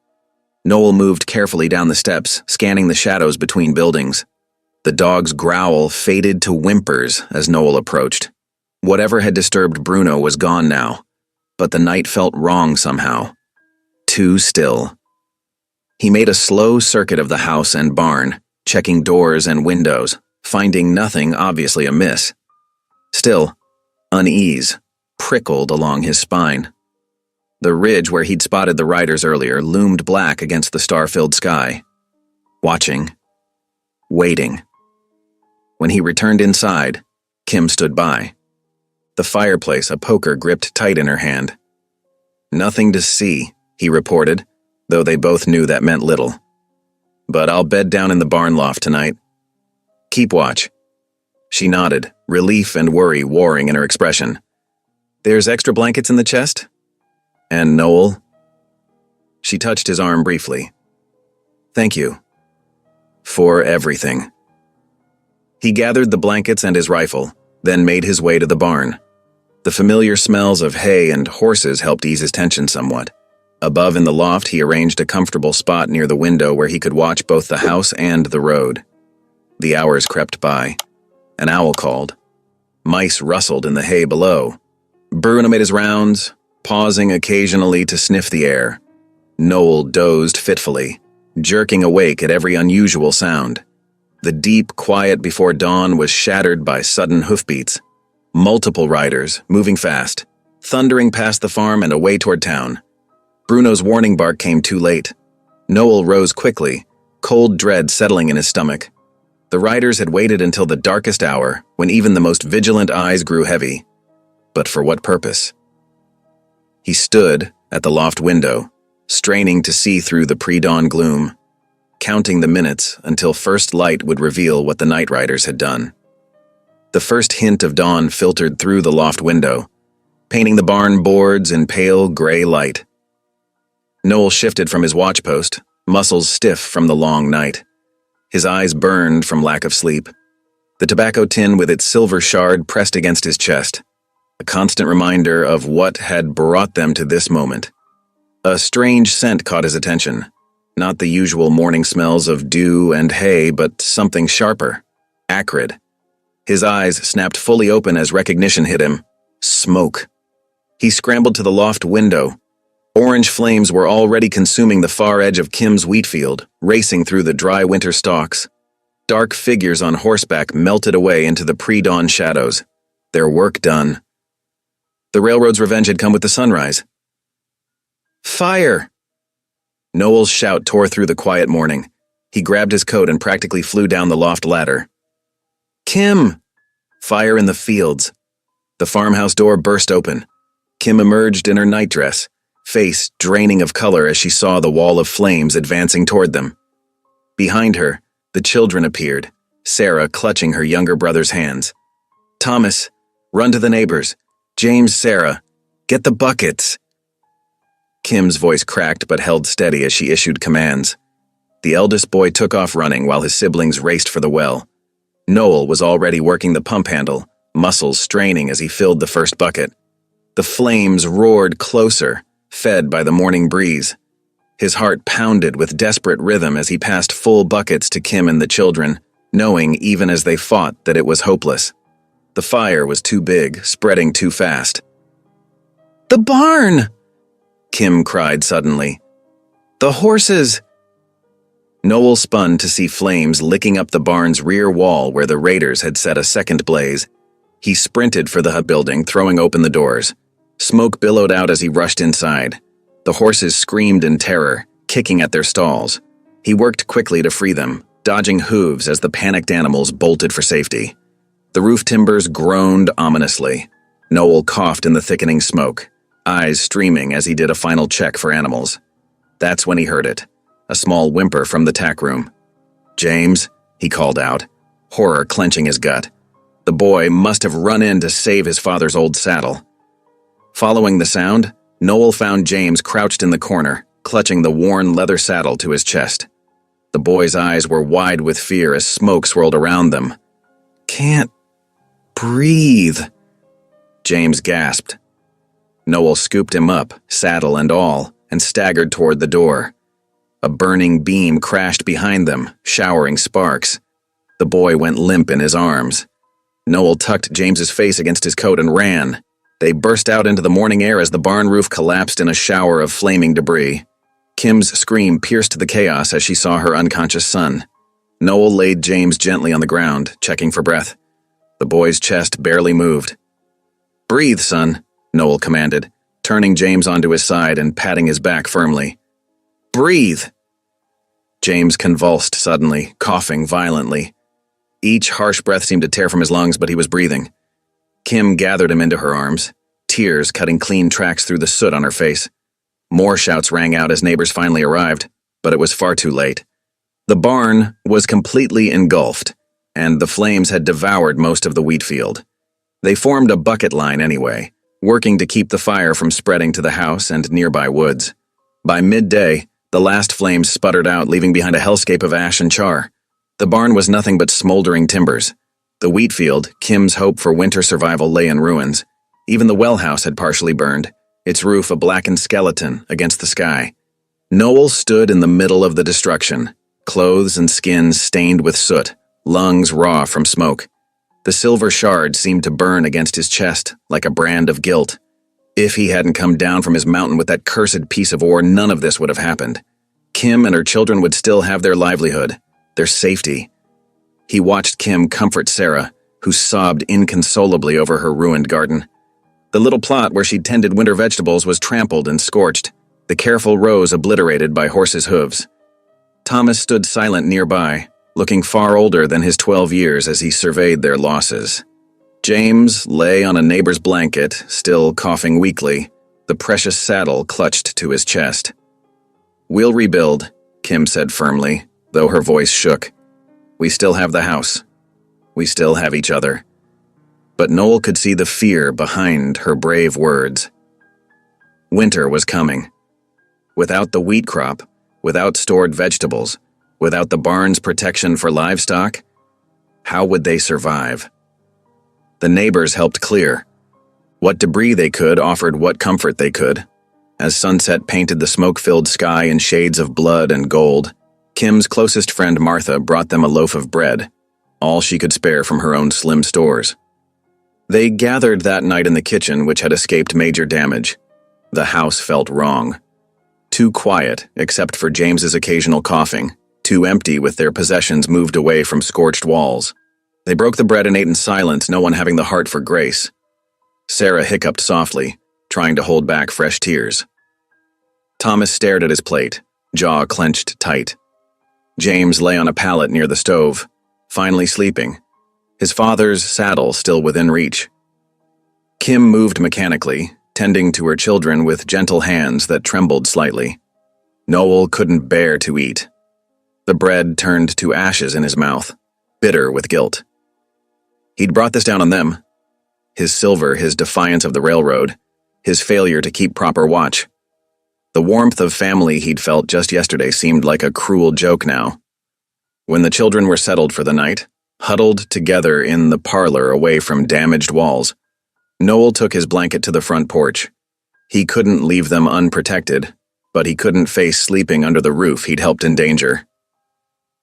Noel moved carefully down the steps, scanning the shadows between buildings. The dog's growl faded to whimpers as Noel approached. Whatever had disturbed Bruno was gone now, but the night felt wrong somehow. Too still. He made a slow circuit of the house and barn, checking doors and windows, finding nothing obviously amiss. Still, unease prickled along his spine. The ridge where he'd spotted the riders earlier loomed black against the star-filled sky. Watching. Waiting. When he returned inside, Kim stood by. The fireplace, a poker gripped tight in her hand. "Nothing to see," he reported, though they both knew that meant little. "But I'll bed down in the barn loft tonight. Keep watch." She nodded, relief and worry warring in her expression. "There's extra blankets in the chest? And Noel?" She touched his arm briefly. "Thank you. For everything." He gathered the blankets and his rifle, then made his way to the barn. The familiar smells of hay and horses helped ease his tension somewhat. Above in the loft, he arranged a comfortable spot near the window where he could watch both the house and the road. The hours crept by. An owl called. Mice rustled in the hay below. Bruno made his rounds, pausing occasionally to sniff the air. Noel dozed fitfully, jerking awake at every unusual sound. The deep quiet before dawn was shattered by sudden hoofbeats. Multiple riders, moving fast, thundering past the farm and away toward town. Bruno's warning bark came too late. Noel rose quickly, cold dread settling in his stomach. The riders had waited until the darkest hour, when even the most vigilant eyes grew heavy. But for what purpose? He stood at the loft window, straining to see through the pre-dawn gloom, counting the minutes until first light would reveal what the night riders had done. The first hint of dawn filtered through the loft window, painting the barn boards in pale gray light. Noel shifted from his watch post, muscles stiff from the long night. His eyes burned from lack of sleep. the tobacco tin with its silver shard pressed against his chest, a constant reminder of what had brought them to this moment. A strange scent caught his attention, not the usual morning smells of dew and hay, but something sharper, acrid. His eyes snapped fully open as recognition hit him. Smoke. He scrambled to the loft window. Orange flames were already consuming the far edge of Kim's wheat field, racing through the dry winter stalks. Dark figures on horseback melted away into the pre-dawn shadows, their work done. The railroad's revenge had come with the sunrise. Fire! Noel's shout tore through the quiet morning. He grabbed his coat and practically flew down the loft ladder. Kim! Fire in the fields. The farmhouse door burst open. Kim emerged in her nightdress, face draining of color as she saw the wall of flames advancing toward them. Behind her, the children appeared, Sarah clutching her younger brother's hands. Thomas, run to the neighbors. James, Sarah, get the buckets. Kim's voice cracked but held steady as she issued commands. The eldest boy took off running while his siblings raced for the well. Noel was already working the pump handle, muscles straining as he filled the first bucket. The flames roared closer, fed by the morning breeze. His heart pounded with desperate rhythm as he passed full buckets to Kim and the children, knowing even as they fought that it was hopeless. The fire was too big, spreading too fast. The barn! Kim cried suddenly. The horses! Noel spun to see flames licking up the barn's rear wall where the raiders had set a second blaze. He sprinted for the hut building, throwing open the doors. Smoke billowed out as he rushed inside. The horses screamed in terror, kicking at their stalls. He worked quickly to free them, dodging hooves as the panicked animals bolted for safety. The roof timbers groaned ominously. Noel coughed in the thickening smoke, eyes streaming as he did a final check for animals. That's when he heard it, a small whimper from the tack room. James, he called out, horror clenching his gut. The boy must have run in to save his father's old saddle. Following the sound, Noel found James crouched in the corner, clutching the worn leather saddle to his chest. The boy's eyes were wide with fear as smoke swirled around them. Can't breathe, James gasped. Noel scooped him up, saddle and all, and staggered toward the door. A burning beam crashed behind them, showering sparks. The boy went limp in his arms. Noel tucked James's face against his coat and ran. They burst out into the morning air as the barn roof collapsed in a shower of flaming debris. Kim's scream pierced the chaos as she saw her unconscious son. Noel laid James gently on the ground, checking for breath. The boy's chest barely moved. Breathe, son, Noel commanded, turning James onto his side and patting his back firmly. Breathe! James convulsed suddenly, coughing violently. Each harsh breath seemed to tear from his lungs, but he was breathing. Kim gathered him into her arms, tears cutting clean tracks through the soot on her face. More shouts rang out as neighbors finally arrived, but it was far too late. The barn was completely engulfed, and the flames had devoured most of the wheat field. They formed a bucket line anyway, working to keep the fire from spreading to the house and nearby woods. By midday, the last flames sputtered out, leaving behind a hellscape of ash and char. The barn was nothing but smoldering timbers. The wheat field, Kim's hope for winter survival, lay in ruins. Even the well house had partially burned, its roof a blackened skeleton against the sky. Noel stood in the middle of the destruction, clothes and skin stained with soot, lungs raw from smoke. The silver shard seemed to burn against his chest like a brand of guilt. If he hadn't come down from his mountain with that cursed piece of ore, none of this would have happened. Kim and her children would still have their livelihood, their safety. He watched Kim comfort Sarah, who sobbed inconsolably over her ruined garden. The little plot where she'd tended winter vegetables was trampled and scorched, the careful rows obliterated by horses' hooves. Thomas stood silent nearby, looking far older than his 12 years as he surveyed their losses. James lay on a neighbor's blanket, still coughing weakly, the precious saddle clutched to his chest. We'll rebuild, Kim said firmly, though her voice shook. We still have the house. We still have each other. But Noel could see the fear behind her brave words. Winter was coming. Without the wheat crop, without stored vegetables, without the barn's protection for livestock, How would they survive? The neighbors helped clear. What debris they could offered what comfort they could. As sunset painted the smoke-filled sky in shades of blood and gold, Kim's closest friend Martha brought them a loaf of bread, all she could spare from her own slim stores. They gathered that night in the kitchen, which had escaped major damage. The house felt wrong. Too quiet, except for James's occasional coughing, too empty with their possessions moved away from scorched walls. They broke the bread and ate in silence, no one having the heart for grace. Sarah hiccuped softly, trying to hold back fresh tears. Thomas stared at his plate, jaw clenched tight. James lay on a pallet near the stove, finally sleeping, his father's saddle still within reach. Kim moved mechanically, tending to her children with gentle hands that trembled slightly. Noel couldn't bear to eat. The bread turned to ashes in his mouth, bitter with guilt. He'd brought this down on them. His silver, his defiance of the railroad, his failure to keep proper watch. The warmth of family he'd felt just yesterday seemed like a cruel joke now. When the children were settled for the night, huddled together in the parlor away from damaged walls, Noel took his blanket to the front porch. He couldn't leave them unprotected, but he couldn't face sleeping under the roof he'd helped endanger.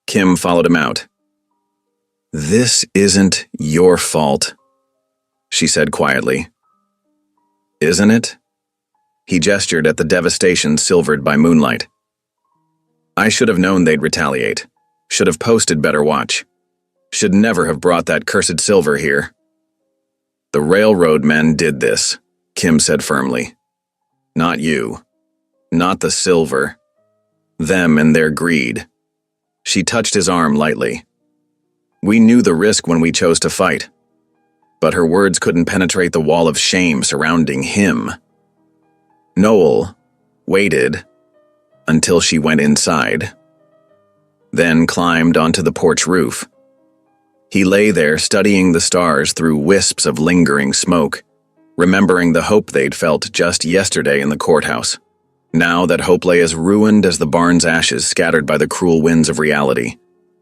Kim followed him out. "This isn't your fault," she said quietly. "Isn't it?" He gestured at the devastation silvered by moonlight. "I should have known they'd retaliate. Should have posted better watch. Should never have brought that cursed silver here." "The railroad men did this," Kim said firmly. "Not you. Not the silver. Them and their greed." She touched his arm lightly. "We knew the risk when we chose to fight." But her words couldn't penetrate the wall of shame surrounding him. Noel waited until she went inside, then climbed onto the porch roof. He lay there studying the stars through wisps of lingering smoke, remembering the hope they'd felt just yesterday in the courthouse. Now that hope lay as ruined as the barn's ashes scattered by the cruel winds of reality.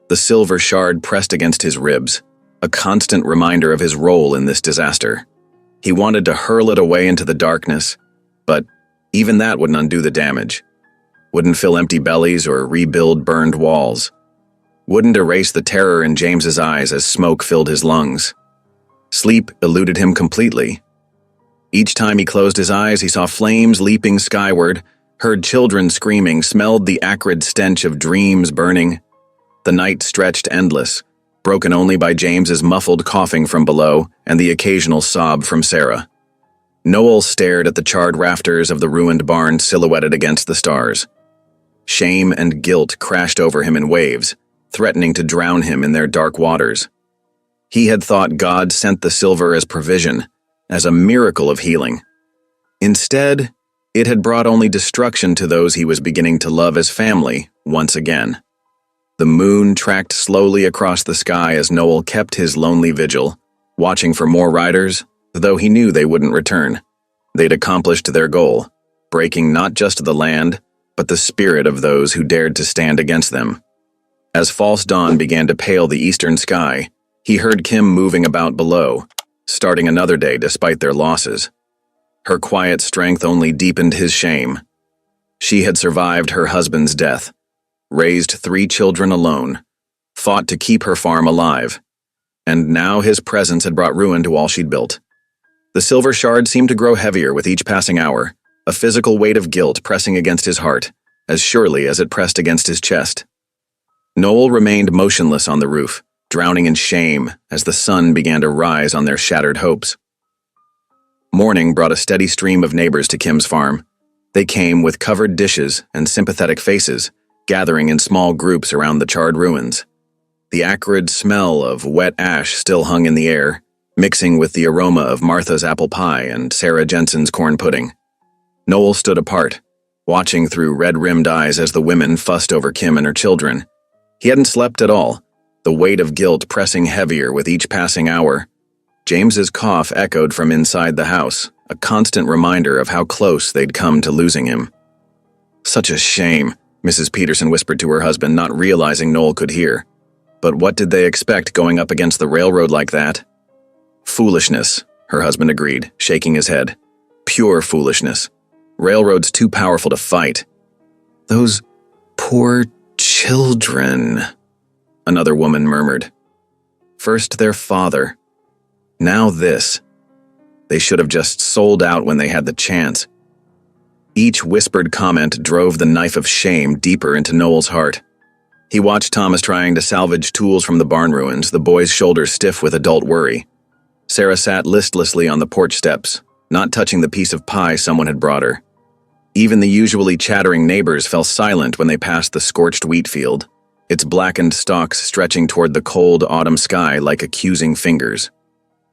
The silver shard pressed against his ribs, a constant reminder of his role in this disaster. He wanted to hurl it away into the darkness, but even that wouldn't undo the damage. Wouldn't fill empty bellies or rebuild burned walls. Wouldn't erase the terror in James's eyes as smoke filled his lungs. Sleep eluded him completely. Each time he closed his eyes, he saw flames leaping skyward, heard children screaming, smelled the acrid stench of dreams burning. The night stretched endless, broken only by James's muffled coughing from below and the occasional sob from Sarah. Noel stared at the charred rafters of the ruined barn silhouetted against the stars. Shame and guilt crashed over him in waves, threatening to drown him in their dark waters. He had thought God sent the silver as provision, as a miracle of healing. Instead, it had brought only destruction to those he was beginning to love as family once again. The moon tracked slowly across the sky as Noel kept his lonely vigil, watching for more riders, though he knew they wouldn't return. They'd accomplished their goal, breaking not just the land, but the spirit of those who dared to stand against them. As false dawn began to pale the eastern sky, he heard Kim moving about below, starting another day despite their losses. Her quiet strength only deepened his shame. She had survived her husband's death, raised 3 children alone, fought to keep her farm alive, and now his presence had brought ruin to all she'd built. The silver shard seemed to grow heavier with each passing hour, a physical weight of guilt pressing against his heart, as surely as it pressed against his chest. Noel remained motionless on the roof, drowning in shame as the sun began to rise on their shattered hopes. Morning brought a steady stream of neighbors to Kim's farm. They came with covered dishes and sympathetic faces, gathering in small groups around the charred ruins. The acrid smell of wet ash still hung in the air, mixing with the aroma of Martha's apple pie and Sarah Jensen's corn pudding. Noel stood apart, watching through red-rimmed eyes as the women fussed over Kim and her children. He hadn't slept at all, the weight of guilt pressing heavier with each passing hour. James's cough echoed from inside the house, a constant reminder of how close they'd come to losing him. "Such a shame," Mrs. Peterson whispered to her husband, not realizing Noel could hear. But what did they expect going up against the railroad like that? Foolishness, her husband agreed, shaking his head. Pure foolishness. Railroad's too powerful to fight. Those poor children, another woman murmured. First their father, now this. They should have just sold out when they had the chance. Each whispered comment drove the knife of shame deeper into Noel's heart. He watched Thomas trying to salvage tools from the barn ruins, the boy's shoulders stiff with adult worry. Sarah sat listlessly on the porch steps, not touching the piece of pie someone had brought her. Even the usually chattering neighbors fell silent when they passed the scorched wheat field, its blackened stalks stretching toward the cold autumn sky like accusing fingers.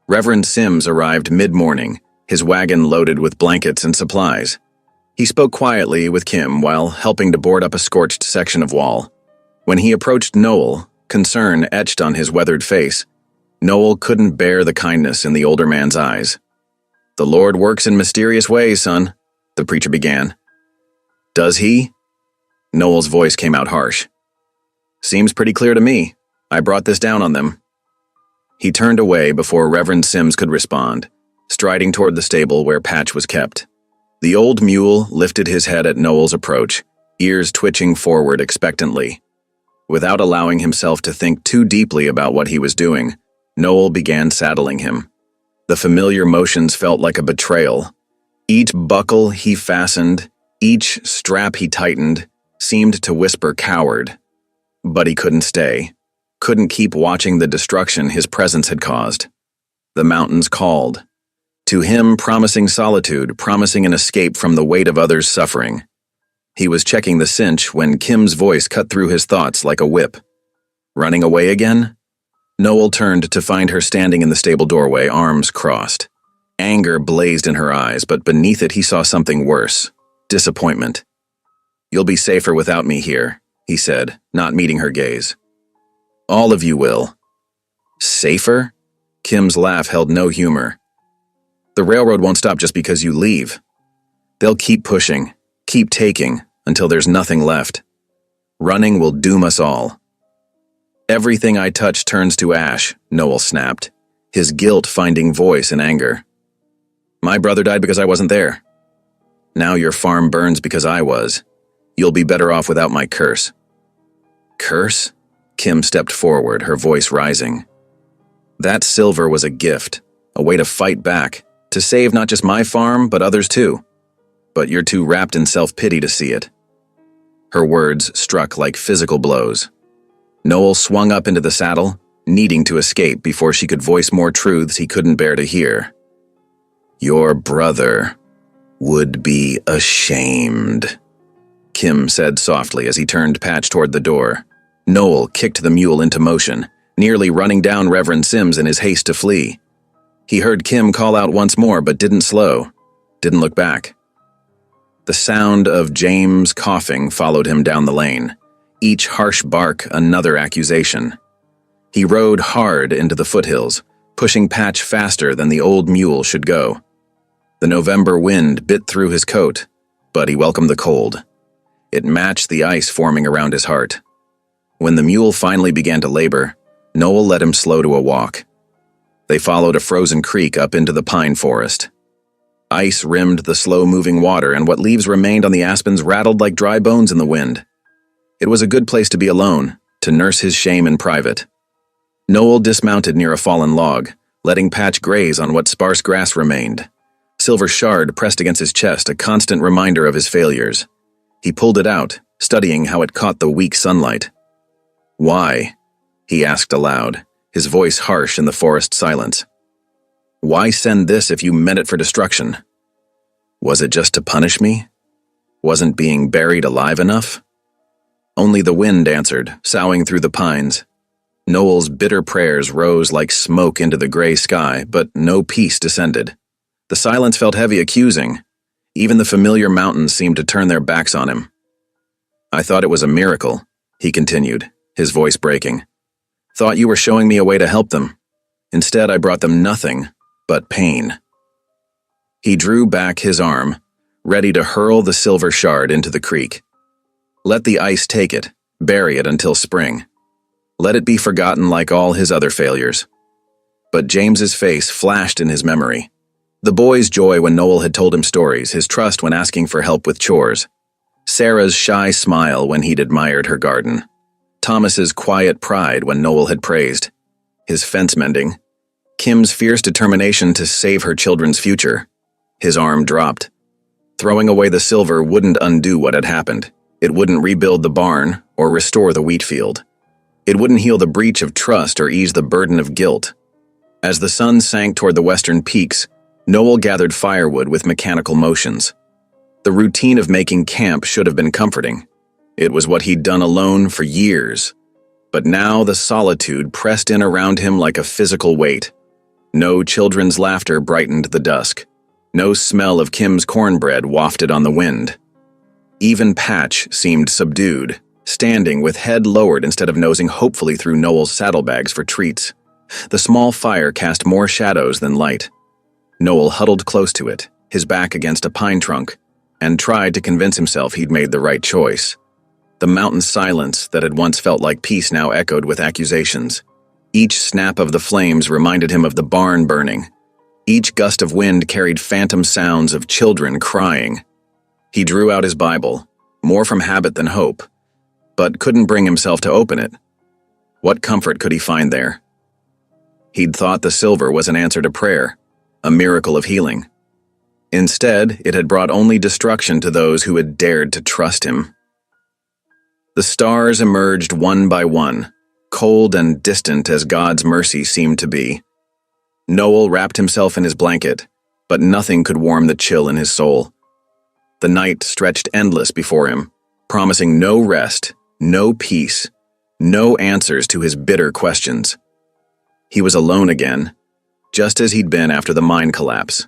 Reverend Sims arrived mid-morning, his wagon loaded with blankets and supplies. He spoke quietly with Kim while helping to board up a scorched section of wall. When he approached Noel, concern etched on his weathered face, Noel couldn't bear the kindness in the older man's eyes. "The Lord works in mysterious ways, son," the preacher began. "Does he?" Noel's voice came out harsh. "Seems pretty clear to me. I brought this down on them." He turned away before Reverend Sims could respond, striding toward the stable where Patch was kept. The old mule lifted his head at Noel's approach, ears twitching forward expectantly. Without allowing himself to think too deeply about what he was doing, Noel began saddling him. The familiar motions felt like a betrayal. Each buckle he fastened, each strap he tightened, seemed to whisper coward. But he couldn't stay, couldn't keep watching the destruction his presence had caused. The mountains called. To him, promising solitude, promising an escape from the weight of others' suffering. He was checking the cinch when Kim's voice cut through his thoughts like a whip. Running away again? Noel turned to find her standing in the stable doorway, arms crossed. Anger blazed in her eyes, but beneath it he saw something worse. Disappointment. "You'll be safer without me here," he said, not meeting her gaze. "All of you will." "Safer?" Kim's laugh held no humor. "The railroad won't stop just because you leave. They'll keep pushing, keep taking, until there's nothing left. Running will doom us all." "Everything I touch turns to ash," Noel snapped, his guilt finding voice in anger. "My brother died because I wasn't there. Now your farm burns because I was. You'll be better off without my curse." "Curse?" Kim stepped forward, her voice rising. "That silver was a gift, a way to fight back, to save not just my farm, but others too. But you're too wrapped in self-pity to see it." Her words struck like physical blows. Noel swung up into the saddle, needing to escape before she could voice more truths he couldn't bear to hear. "Your brother would be ashamed," Kim said softly as he turned Patch toward the door. Noel kicked the mule into motion, nearly running down Reverend Sims in his haste to flee. He heard Kim call out once more but didn't slow, didn't look back. The sound of James coughing followed him down the lane, each harsh bark another accusation. He rode hard into the foothills, pushing Patch faster than the old mule should go. The November wind bit through his coat, but he welcomed the cold. It matched the ice forming around his heart. When the mule finally began to labor, Noel let him slow to a walk. They followed a frozen creek up into the pine forest. Ice rimmed the slow-moving water, and what leaves remained on the aspens rattled like dry bones in the wind. It was a good place to be alone, to nurse his shame in private. Noel dismounted near a fallen log, letting Patch graze on what sparse grass remained. Silver shard pressed against his chest, a constant reminder of his failures. He pulled it out, studying how it caught the weak sunlight. "Why?" he asked aloud, his voice harsh in the forest silence. "Why send this if you meant it for destruction? Was it just to punish me? Wasn't being buried alive enough?" Only the wind answered, soughing through the pines. Noel's bitter prayers rose like smoke into the gray sky, but no peace descended. The silence felt heavy, accusing. Even the familiar mountains seemed to turn their backs on him. "I thought it was a miracle," he continued, his voice breaking. "Thought you were showing me a way to help them. Instead, I brought them nothing but pain." He drew back his arm, ready to hurl the silver shard into the creek. Let the ice take it, bury it until spring. Let it be forgotten like all his other failures. But James's face flashed in his memory. The boy's joy when Noel had told him stories, his trust when asking for help with chores. Sarah's shy smile when he'd admired her garden. Thomas's quiet pride when Noel had praised. His fence mending. Kim's fierce determination to save her children's future. His arm dropped. Throwing away the silver wouldn't undo what had happened. It wouldn't rebuild the barn or restore the wheat field. It wouldn't heal the breach of trust or ease the burden of guilt. As the sun sank toward the western peaks, Noel gathered firewood with mechanical motions. The routine of making camp should have been comforting. It was what he'd done alone for years. But now the solitude pressed in around him like a physical weight. No children's laughter brightened the dusk. No smell of Kim's cornbread wafted on the wind. Even Patch seemed subdued, standing with head lowered instead of nosing hopefully through Noel's saddlebags for treats. The small fire cast more shadows than light. Noel huddled close to it, his back against a pine trunk, and tried to convince himself he'd made the right choice. The mountain silence that had once felt like peace now echoed with accusations. Each snap of the flames reminded him of the barn burning. Each gust of wind carried phantom sounds of children crying. He drew out his Bible, more from habit than hope, but couldn't bring himself to open it. What comfort could he find there? He'd thought the silver was an answer to prayer, a miracle of healing. Instead, it had brought only destruction to those who had dared to trust him. The stars emerged one by one, cold and distant as God's mercy seemed to be. Noel wrapped himself in his blanket, but nothing could warm the chill in his soul. The night stretched endless before him, promising no rest, no peace, no answers to his bitter questions. He was alone again, just as he'd been after the mine collapse.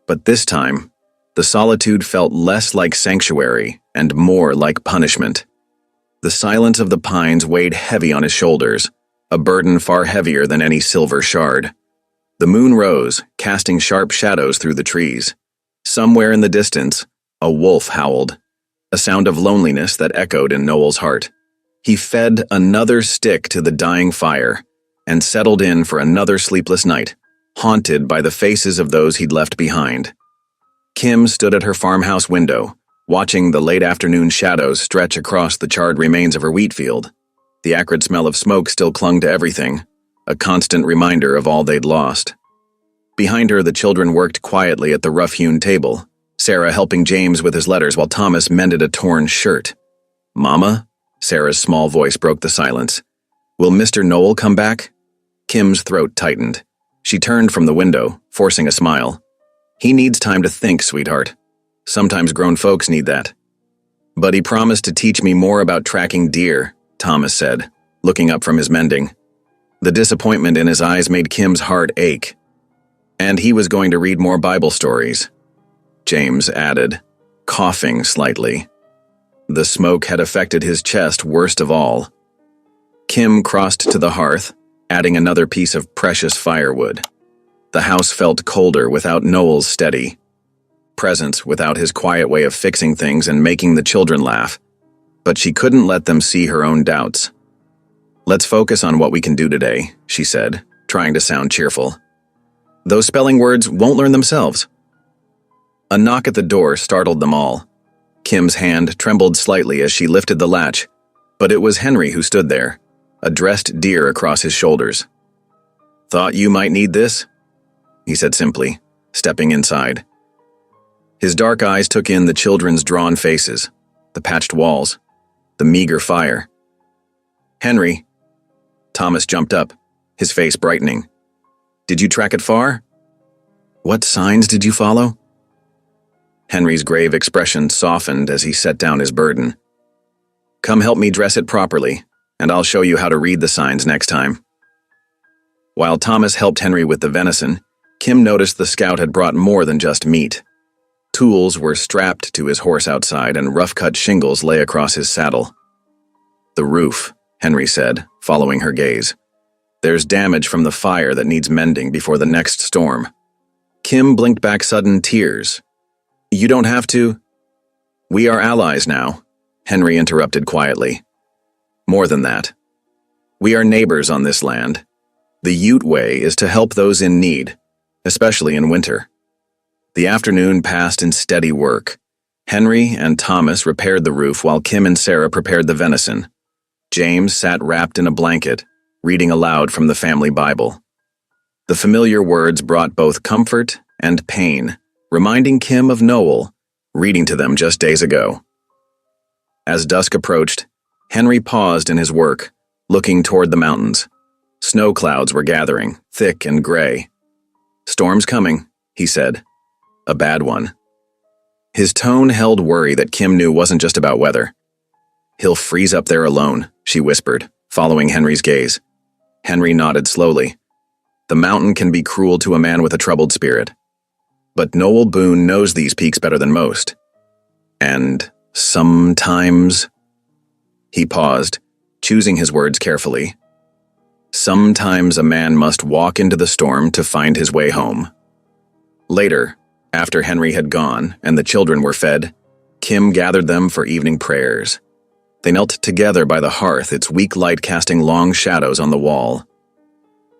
But this time, the solitude felt less like sanctuary and more like punishment. The silence of the pines weighed heavy on his shoulders, a burden far heavier than any silver shard. The moon rose, casting sharp shadows through the trees. Somewhere in the distance, a wolf howled, a sound of loneliness that echoed in Noel's heart. He fed another stick to the dying fire and settled in for another sleepless night, haunted by the faces of those he'd left behind. Kim stood at her farmhouse window, watching the late afternoon shadows stretch across the charred remains of her wheat field. The acrid smell of smoke still clung to everything, a constant reminder of all they'd lost. Behind her, the children worked quietly at the rough-hewn table, Sarah helping James with his letters while Thomas mended a torn shirt. "Mama?" Sarah's small voice broke the silence. "Will Mr. Noel come back?" Kim's throat tightened. She turned from the window, forcing a smile. "He needs time to think, sweetheart. Sometimes grown folks need that." "But he promised to teach me more about tracking deer," Thomas said, looking up from his mending. The disappointment in his eyes made Kim's heart ache. "And he was going to read more Bible stories," James added, coughing slightly. The smoke had affected his chest worst of all. Kim crossed to the hearth, adding another piece of precious firewood. The house felt colder without Noel's steady presence, without his quiet way of fixing things and making the children laugh. But she couldn't let them see her own doubts. "Let's focus on what we can do today," she said, trying to sound cheerful. "Those spelling words won't learn themselves." A knock at the door startled them all. Kim's hand trembled slightly as she lifted the latch, but it was Henry who stood there, a dressed deer across his shoulders. "Thought you might need this?" he said simply, stepping inside. His dark eyes took in the children's drawn faces, the patched walls, the meager fire. "Henry." Thomas jumped up, his face brightening. "Did you track it far? What signs did you follow?" Henry's grave expression softened as he set down his burden. "Come help me dress it properly, and I'll show you how to read the signs next time." While Thomas helped Henry with the venison, Kim noticed the scout had brought more than just meat. Tools were strapped to his horse outside, and rough-cut shingles lay across his saddle. "The roof," Henry said, following her gaze. "There's damage from the fire that needs mending before the next storm." Kim blinked back sudden tears. "You don't have to." "We are allies now," Henry interrupted quietly. "More than that." We are neighbors on this land. The Ute way is to help those in need, especially in winter. The afternoon passed in steady work. Henry and Thomas repaired the roof while Kim and Sarah prepared the venison. James sat wrapped in a blanket, reading aloud from the family Bible. The familiar words brought both comfort and pain, reminding Kim of Noel, reading to them just days ago. As dusk approached, Henry paused in his work, looking toward the mountains. Snow clouds were gathering, thick and gray. "Storm's coming," he said. "A bad one." His tone held worry that Kim knew wasn't just about weather. "He'll freeze up there alone," she whispered, following Henry's gaze. Henry nodded slowly. The mountain can be cruel to a man with a troubled spirit. But Noel Boone knows these peaks better than most. And sometimes... He paused, choosing his words carefully. Sometimes a man must walk into the storm to find his way home. Later, after Henry had gone and the children were fed, Kim gathered them for evening prayers. They knelt together by the hearth, its weak light casting long shadows on the wall.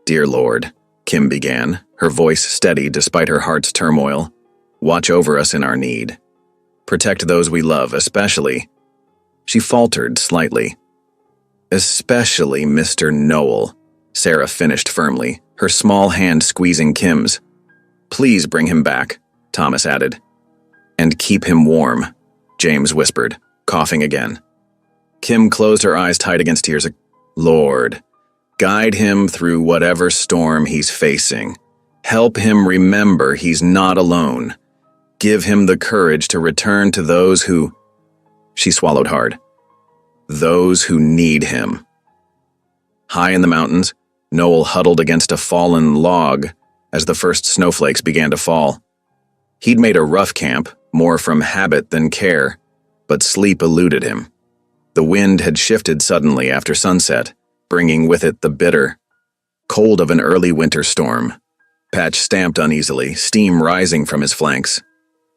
"Dear Lord," Kim began, her voice steady despite her heart's turmoil, "watch over us in our need. Protect those we love, especially..." She faltered slightly. "Especially Mr. Noel," Sarah finished firmly, her small hand squeezing Kim's. "Please bring him back," Thomas added. "And keep him warm," James whispered, coughing again. Kim closed her eyes tight against tears. "Lord, guide him through whatever storm he's facing. Help him remember he's not alone. Give him the courage to return to those who..." She swallowed hard. "Those who need him." High in the mountains, Noel huddled against a fallen log as the first snowflakes began to fall. He'd made a rough camp, more from habit than care, but sleep eluded him. The wind had shifted suddenly after sunset, bringing with it the bitter cold of an early winter storm. Patch stamped uneasily, steam rising from his flanks.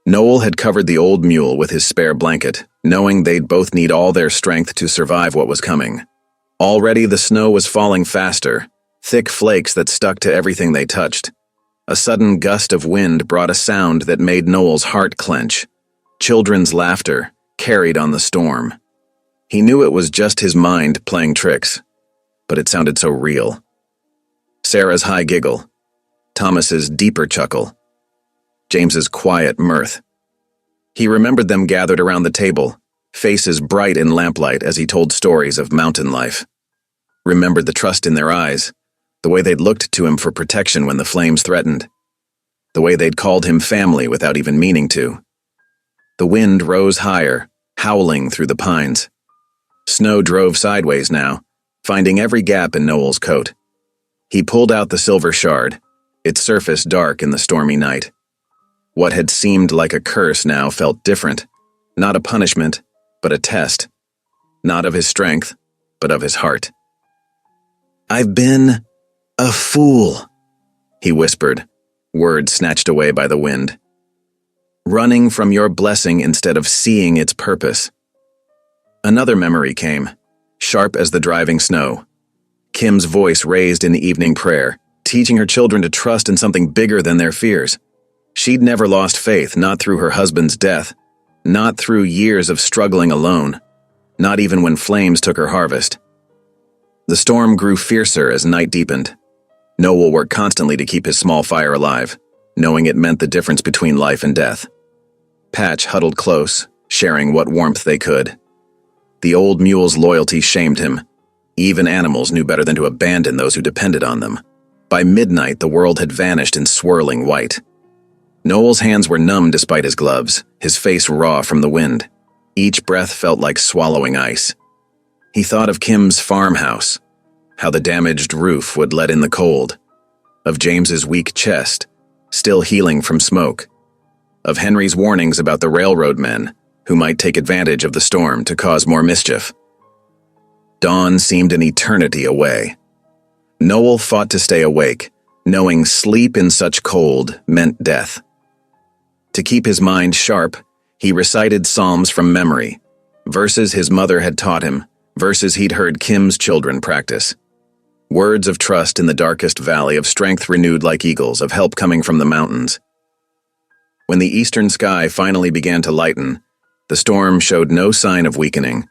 Noel had covered the old mule with his spare blanket, knowing they'd both need all their strength to survive what was coming. Already the snow was falling faster, thick flakes that stuck to everything they touched. A sudden gust of wind brought a sound that made Noel's heart clench. Children's laughter, carried on the storm. He knew it was just his mind playing tricks, but it sounded so real. Sarah's high giggle, Thomas's deeper chuckle, James's quiet mirth. He remembered them gathered around the table, faces bright in lamplight as he told stories of mountain life. Remembered the trust in their eyes, the way they'd looked to him for protection when the flames threatened, the way they'd called him family without even meaning to. The wind rose higher, howling through the pines. Snow drove sideways now, finding every gap in Noel's coat. He pulled out the silver shard, its surface dark in the stormy night. What had seemed like a curse now felt different, not a punishment, but a test. Not of his strength, but of his heart. "I've been a fool," he whispered, words snatched away by the wind. "Running from your blessing instead of seeing its purpose." Another memory came, sharp as the driving snow. Kim's voice raised in the evening prayer, teaching her children to trust in something bigger than their fears. She'd never lost faith, not through her husband's death, not through years of struggling alone, not even when flames took her harvest. The storm grew fiercer as night deepened. Noel worked constantly to keep his small fire alive, knowing it meant the difference between life and death. Patch huddled close, sharing what warmth they could. The old mule's loyalty shamed him. Even animals knew better than to abandon those who depended on them. By midnight, the world had vanished in swirling white. Noel's hands were numb despite his gloves, his face raw from the wind. Each breath felt like swallowing ice. He thought of Kim's farmhouse, how the damaged roof would let in the cold, of James's weak chest, still healing from smoke, of Henry's warnings about the railroad men who might take advantage of the storm to cause more mischief. Dawn seemed an eternity away. Noel fought to stay awake, knowing sleep in such cold meant death. To keep his mind sharp, he recited psalms from memory, verses his mother had taught him, verses he'd heard Kim's children practice. Words of trust in the darkest valley, of strength renewed like eagles, of help coming from the mountains. When the eastern sky finally began to lighten, the storm showed no sign of weakening.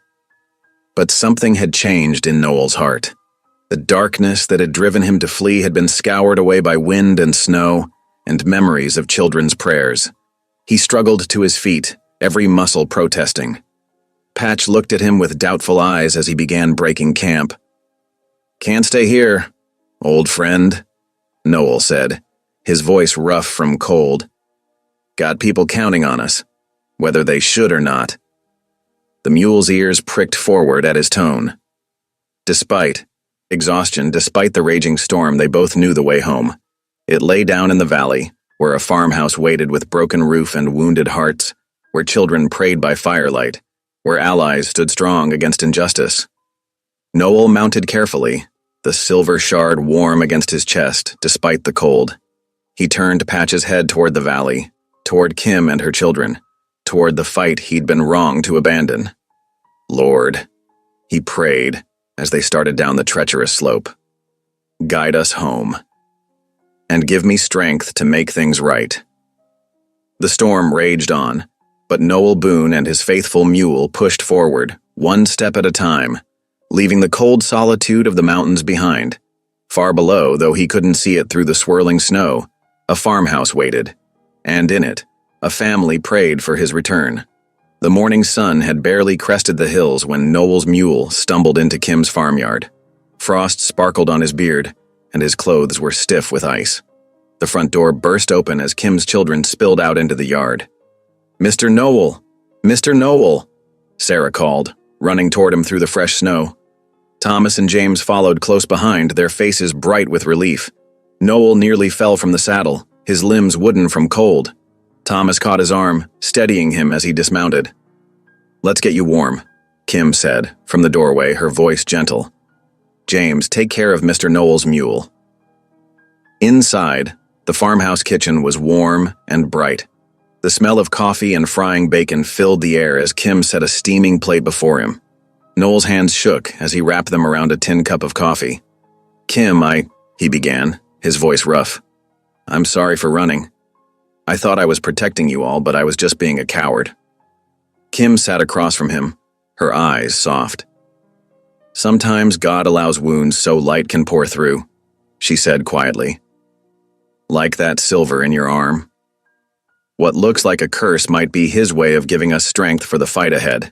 But something had changed in Noel's heart. The darkness that had driven him to flee had been scoured away by wind and snow and memories of children's prayers. He struggled to his feet, every muscle protesting. Patch looked at him with doubtful eyes as he began breaking camp. "Can't stay here, old friend," Noel said, his voice rough from cold. "Got people counting on us, whether they should or not." The mule's ears pricked forward at his tone. Despite exhaustion, despite the raging storm, they both knew the way home. It lay down in the valley, where a farmhouse waited with broken roof and wounded hearts, where children prayed by firelight, where allies stood strong against injustice. Noel mounted carefully, the silver shard warm against his chest, despite the cold. He turned Patch's head toward the valley, toward Kim and her children, toward the fight he'd been wrong to abandon. "Lord," he prayed as they started down the treacherous slope, "guide us home, and give me strength to make things right." The storm raged on, but Noel Boone and his faithful mule pushed forward, one step at a time, leaving the cold solitude of the mountains behind. Far below, though he couldn't see it through the swirling snow, a farmhouse waited, and in it, a family prayed for his return. The morning sun had barely crested the hills when Noel's mule stumbled into Kim's farmyard. Frost sparkled on his beard, and his clothes were stiff with ice. The front door burst open as Kim's children spilled out into the yard. "Mr. Noel! Mr. Noel!" Sarah called, running toward him through the fresh snow. Thomas and James followed close behind, their faces bright with relief. Noel nearly fell from the saddle, his limbs wooden from cold. Thomas caught his arm, steadying him as he dismounted. "Let's get you warm," Kim said, from the doorway, her voice gentle. "James, take care of Mr. Noel's mule." Inside, the farmhouse kitchen was warm and bright. The smell of coffee and frying bacon filled the air as Kim set a steaming plate before him. Noel's hands shook as he wrapped them around a tin cup of coffee. "Kim, he began, his voice rough. "I'm sorry for running. I thought I was protecting you all, but I was just being a coward." Kim sat across from him, her eyes soft. "Sometimes God allows wounds so light can pour through," she said quietly. "Like that silver in your arm. What looks like a curse might be His way of giving us strength for the fight ahead."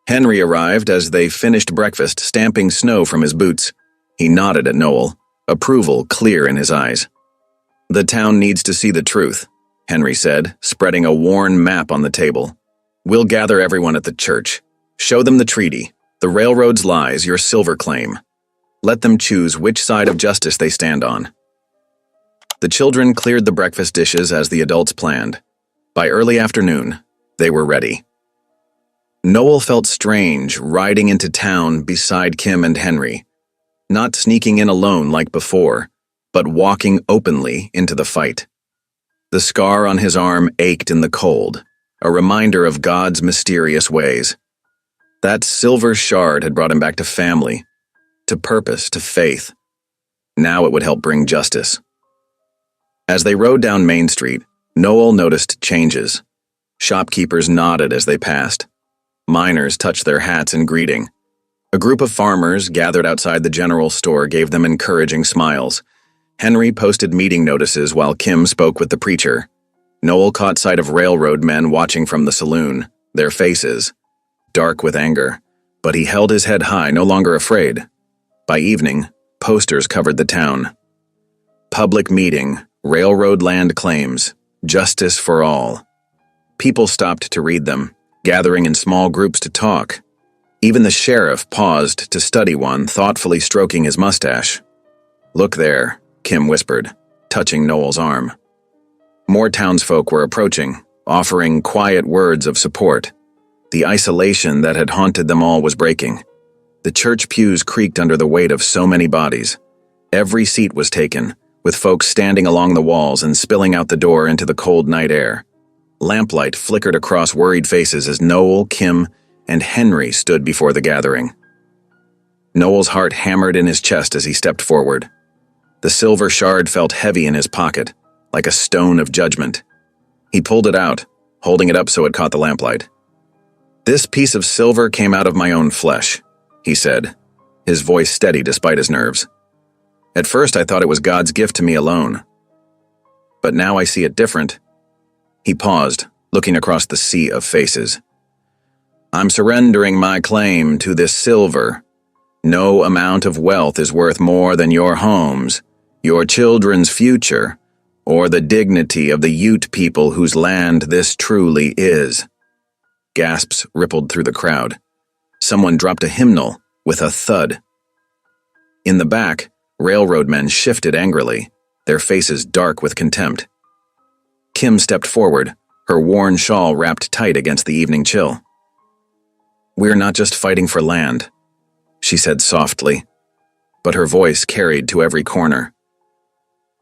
Henry arrived as they finished breakfast, stamping snow from his boots. He nodded at Noel, approval clear in his eyes. "The town needs to see the truth," Henry said, spreading a worn map on the table. "We'll gather everyone at the church. Show them the treaty, the railroad's lies, your silver claim. Let them choose which side of justice they stand on." The children cleared the breakfast dishes as the adults planned. By early afternoon, they were ready. Noel felt strange riding into town beside Kim and Henry, not sneaking in alone like before, but walking openly into the fight. The scar on his arm ached in the cold, a reminder of God's mysterious ways. That silver shard had brought him back to family, to purpose, to faith. Now it would help bring justice. As they rode down Main Street, Noel noticed changes. Shopkeepers nodded as they passed. Miners touched their hats in greeting. A group of farmers gathered outside the general store gave them encouraging smiles. Henry posted meeting notices while Kim spoke with the preacher. Noel caught sight of railroad men watching from the saloon, their faces dark with anger, but he held his head high, no longer afraid. By evening, posters covered the town. Public meeting, railroad land claims, justice for all. People stopped to read them, gathering in small groups to talk. Even the sheriff paused to study one, thoughtfully stroking his mustache. "Look there," Kim whispered, touching Noel's arm. More townsfolk were approaching, offering quiet words of support. The isolation that had haunted them all was breaking. The church pews creaked under the weight of so many bodies. Every seat was taken, with folks standing along the walls and spilling out the door into the cold night air. Lamplight flickered across worried faces as Noel, Kim, and Henry stood before the gathering. Noel's heart hammered in his chest as he stepped forward. The silver shard felt heavy in his pocket, like a stone of judgment. He pulled it out, holding it up so it caught the lamplight. "This piece of silver came out of my own flesh," he said, his voice steady despite his nerves. "At first I thought it was God's gift to me alone. But now I see it different." He paused, looking across the sea of faces. "I'm surrendering my claim to this silver. No amount of wealth is worth more than your homes, your children's future, or the dignity of the Ute people whose land this truly is." Gasps rippled through the crowd. Someone dropped a hymnal with a thud. In the back, railroad men shifted angrily, their faces dark with contempt. Kim stepped forward, her worn shawl wrapped tight against the evening chill. "We're not just fighting for land," she said softly, but her voice carried to every corner.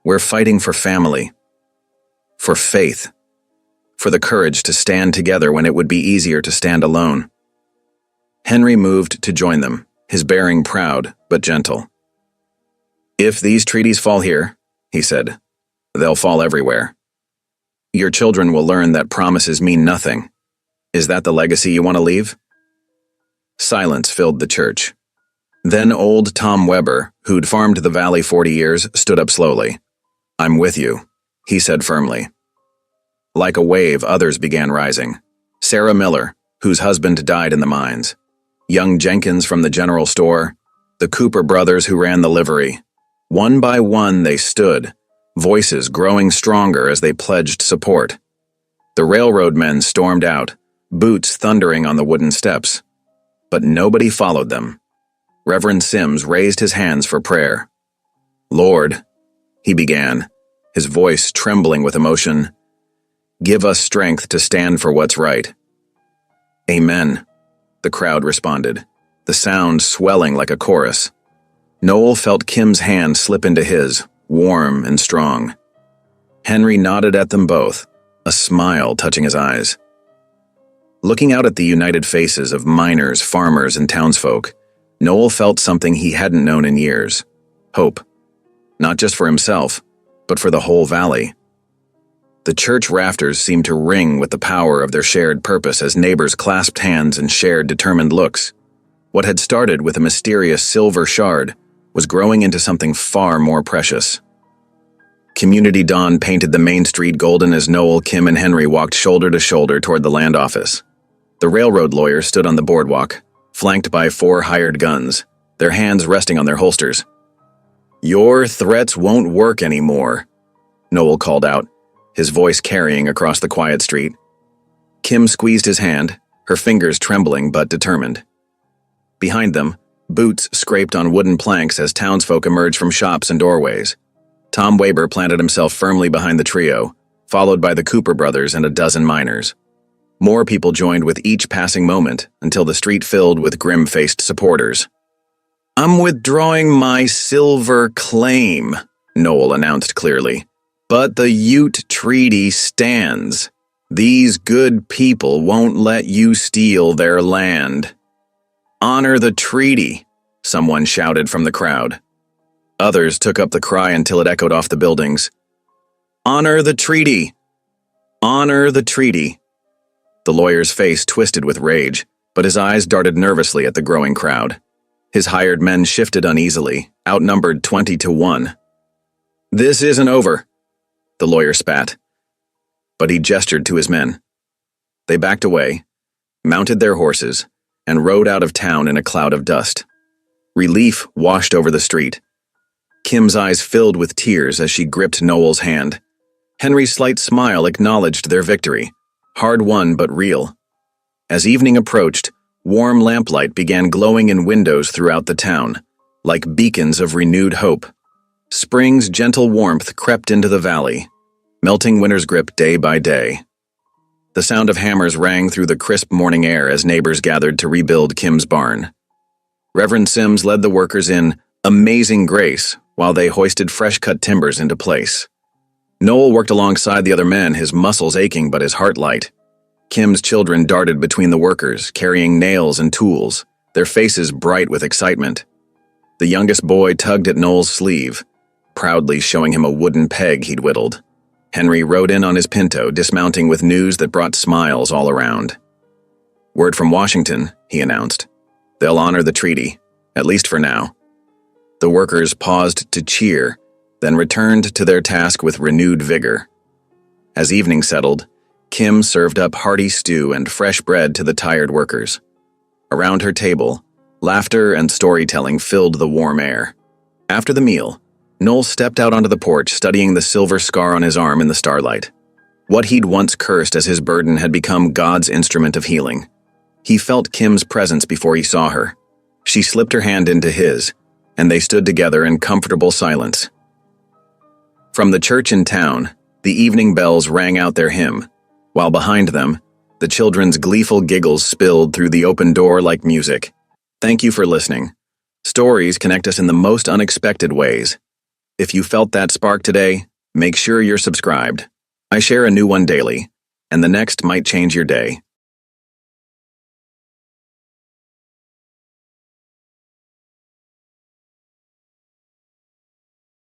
"We're fighting for family, for faith, for the courage to stand together when it would be easier to stand alone." Henry moved to join them, his bearing proud but gentle. "If these treaties fall here," he said, "they'll fall everywhere. Your children will learn that promises mean nothing. Is that the legacy you want to leave?" Silence filled the church. Then old Tom Weber, who'd farmed the valley 40 years, stood up slowly. "I'm with you," he said firmly. Like a wave, others began rising. Sarah Miller, whose husband died in the mines. Young Jenkins from the general store. The Cooper brothers who ran the livery. One by one they stood, voices growing stronger as they pledged support. The railroad men stormed out, boots thundering on the wooden steps. But nobody followed them. Reverend Sims raised his hands for prayer. "Lord," he began, his voice trembling with emotion, "give us strength to stand for what's right." "Amen," the crowd responded, the sound swelling like a chorus. Noel felt Kim's hand slip into his, warm and strong. Henry nodded at them both, a smile touching his eyes. Looking out at the united faces of miners, farmers, and townsfolk, Noel felt something he hadn't known in years: hope. Not just for himself, but for the whole valley. The church rafters seemed to ring with the power of their shared purpose as neighbors clasped hands and shared determined looks. What had started with a mysterious silver shard was growing into something far more precious. Community dawn painted the main street golden as Noel, Kim, and Henry walked shoulder to shoulder toward the land office. The railroad lawyer stood on the boardwalk, flanked by 4 hired guns, their hands resting on their holsters. "Your threats won't work anymore," Noel called out, his voice carrying across the quiet street. Kim squeezed his hand, her fingers trembling but determined. Behind them, boots scraped on wooden planks as townsfolk emerged from shops and doorways. Tom Weber planted himself firmly behind the trio, followed by the Cooper brothers and a dozen miners. More people joined with each passing moment until the street filled with grim-faced supporters. "I'm withdrawing my silver claim," Noel announced clearly. "But the Ute Treaty stands. These good people won't let you steal their land." "Honor the treaty," someone shouted from the crowd. Others took up the cry until it echoed off the buildings. "Honor the treaty! Honor the treaty!" The lawyer's face twisted with rage, but his eyes darted nervously at the growing crowd. His hired men shifted uneasily, outnumbered 20-1. "This isn't over," the lawyer spat. But he gestured to his men. They backed away, mounted their horses, and rode out of town in a cloud of dust. Relief washed over the street. Kim's eyes filled with tears as she gripped Noel's hand. Henry's slight smile acknowledged their victory, hard-won but real. As evening approached, warm lamplight began glowing in windows throughout the town, like beacons of renewed hope. Spring's gentle warmth crept into the valley, melting winter's grip day by day. The sound of hammers rang through the crisp morning air as neighbors gathered to rebuild Kim's barn. Reverend Sims led the workers in amazing grace while they hoisted fresh-cut timbers into place. Noel worked alongside the other men, his muscles aching but his heart light. Kim's children darted between the workers, carrying nails and tools, their faces bright with excitement. The youngest boy tugged at Noel's sleeve, proudly showing him a wooden peg he'd whittled. Henry rode in on his Pinto, dismounting with news that brought smiles all around. "Word from Washington," he announced. "They'll honor the treaty, at least for now." The workers paused to cheer, then returned to their task with renewed vigor. As evening settled, Kim served up hearty stew and fresh bread to the tired workers. Around her table, laughter and storytelling filled the warm air. After the meal, Noel stepped out onto the porch, studying the silver scar on his arm in the starlight. What he'd once cursed as his burden had become God's instrument of healing. He felt Kim's presence before he saw her. She slipped her hand into his, and they stood together in comfortable silence. From the church in town, the evening bells rang out their hymn, while behind them, the children's gleeful giggles spilled through the open door like music. Thank you for listening. Stories connect us in the most unexpected ways. If you felt that spark today, make sure you're subscribed. I share a new one daily, and the next might change your day.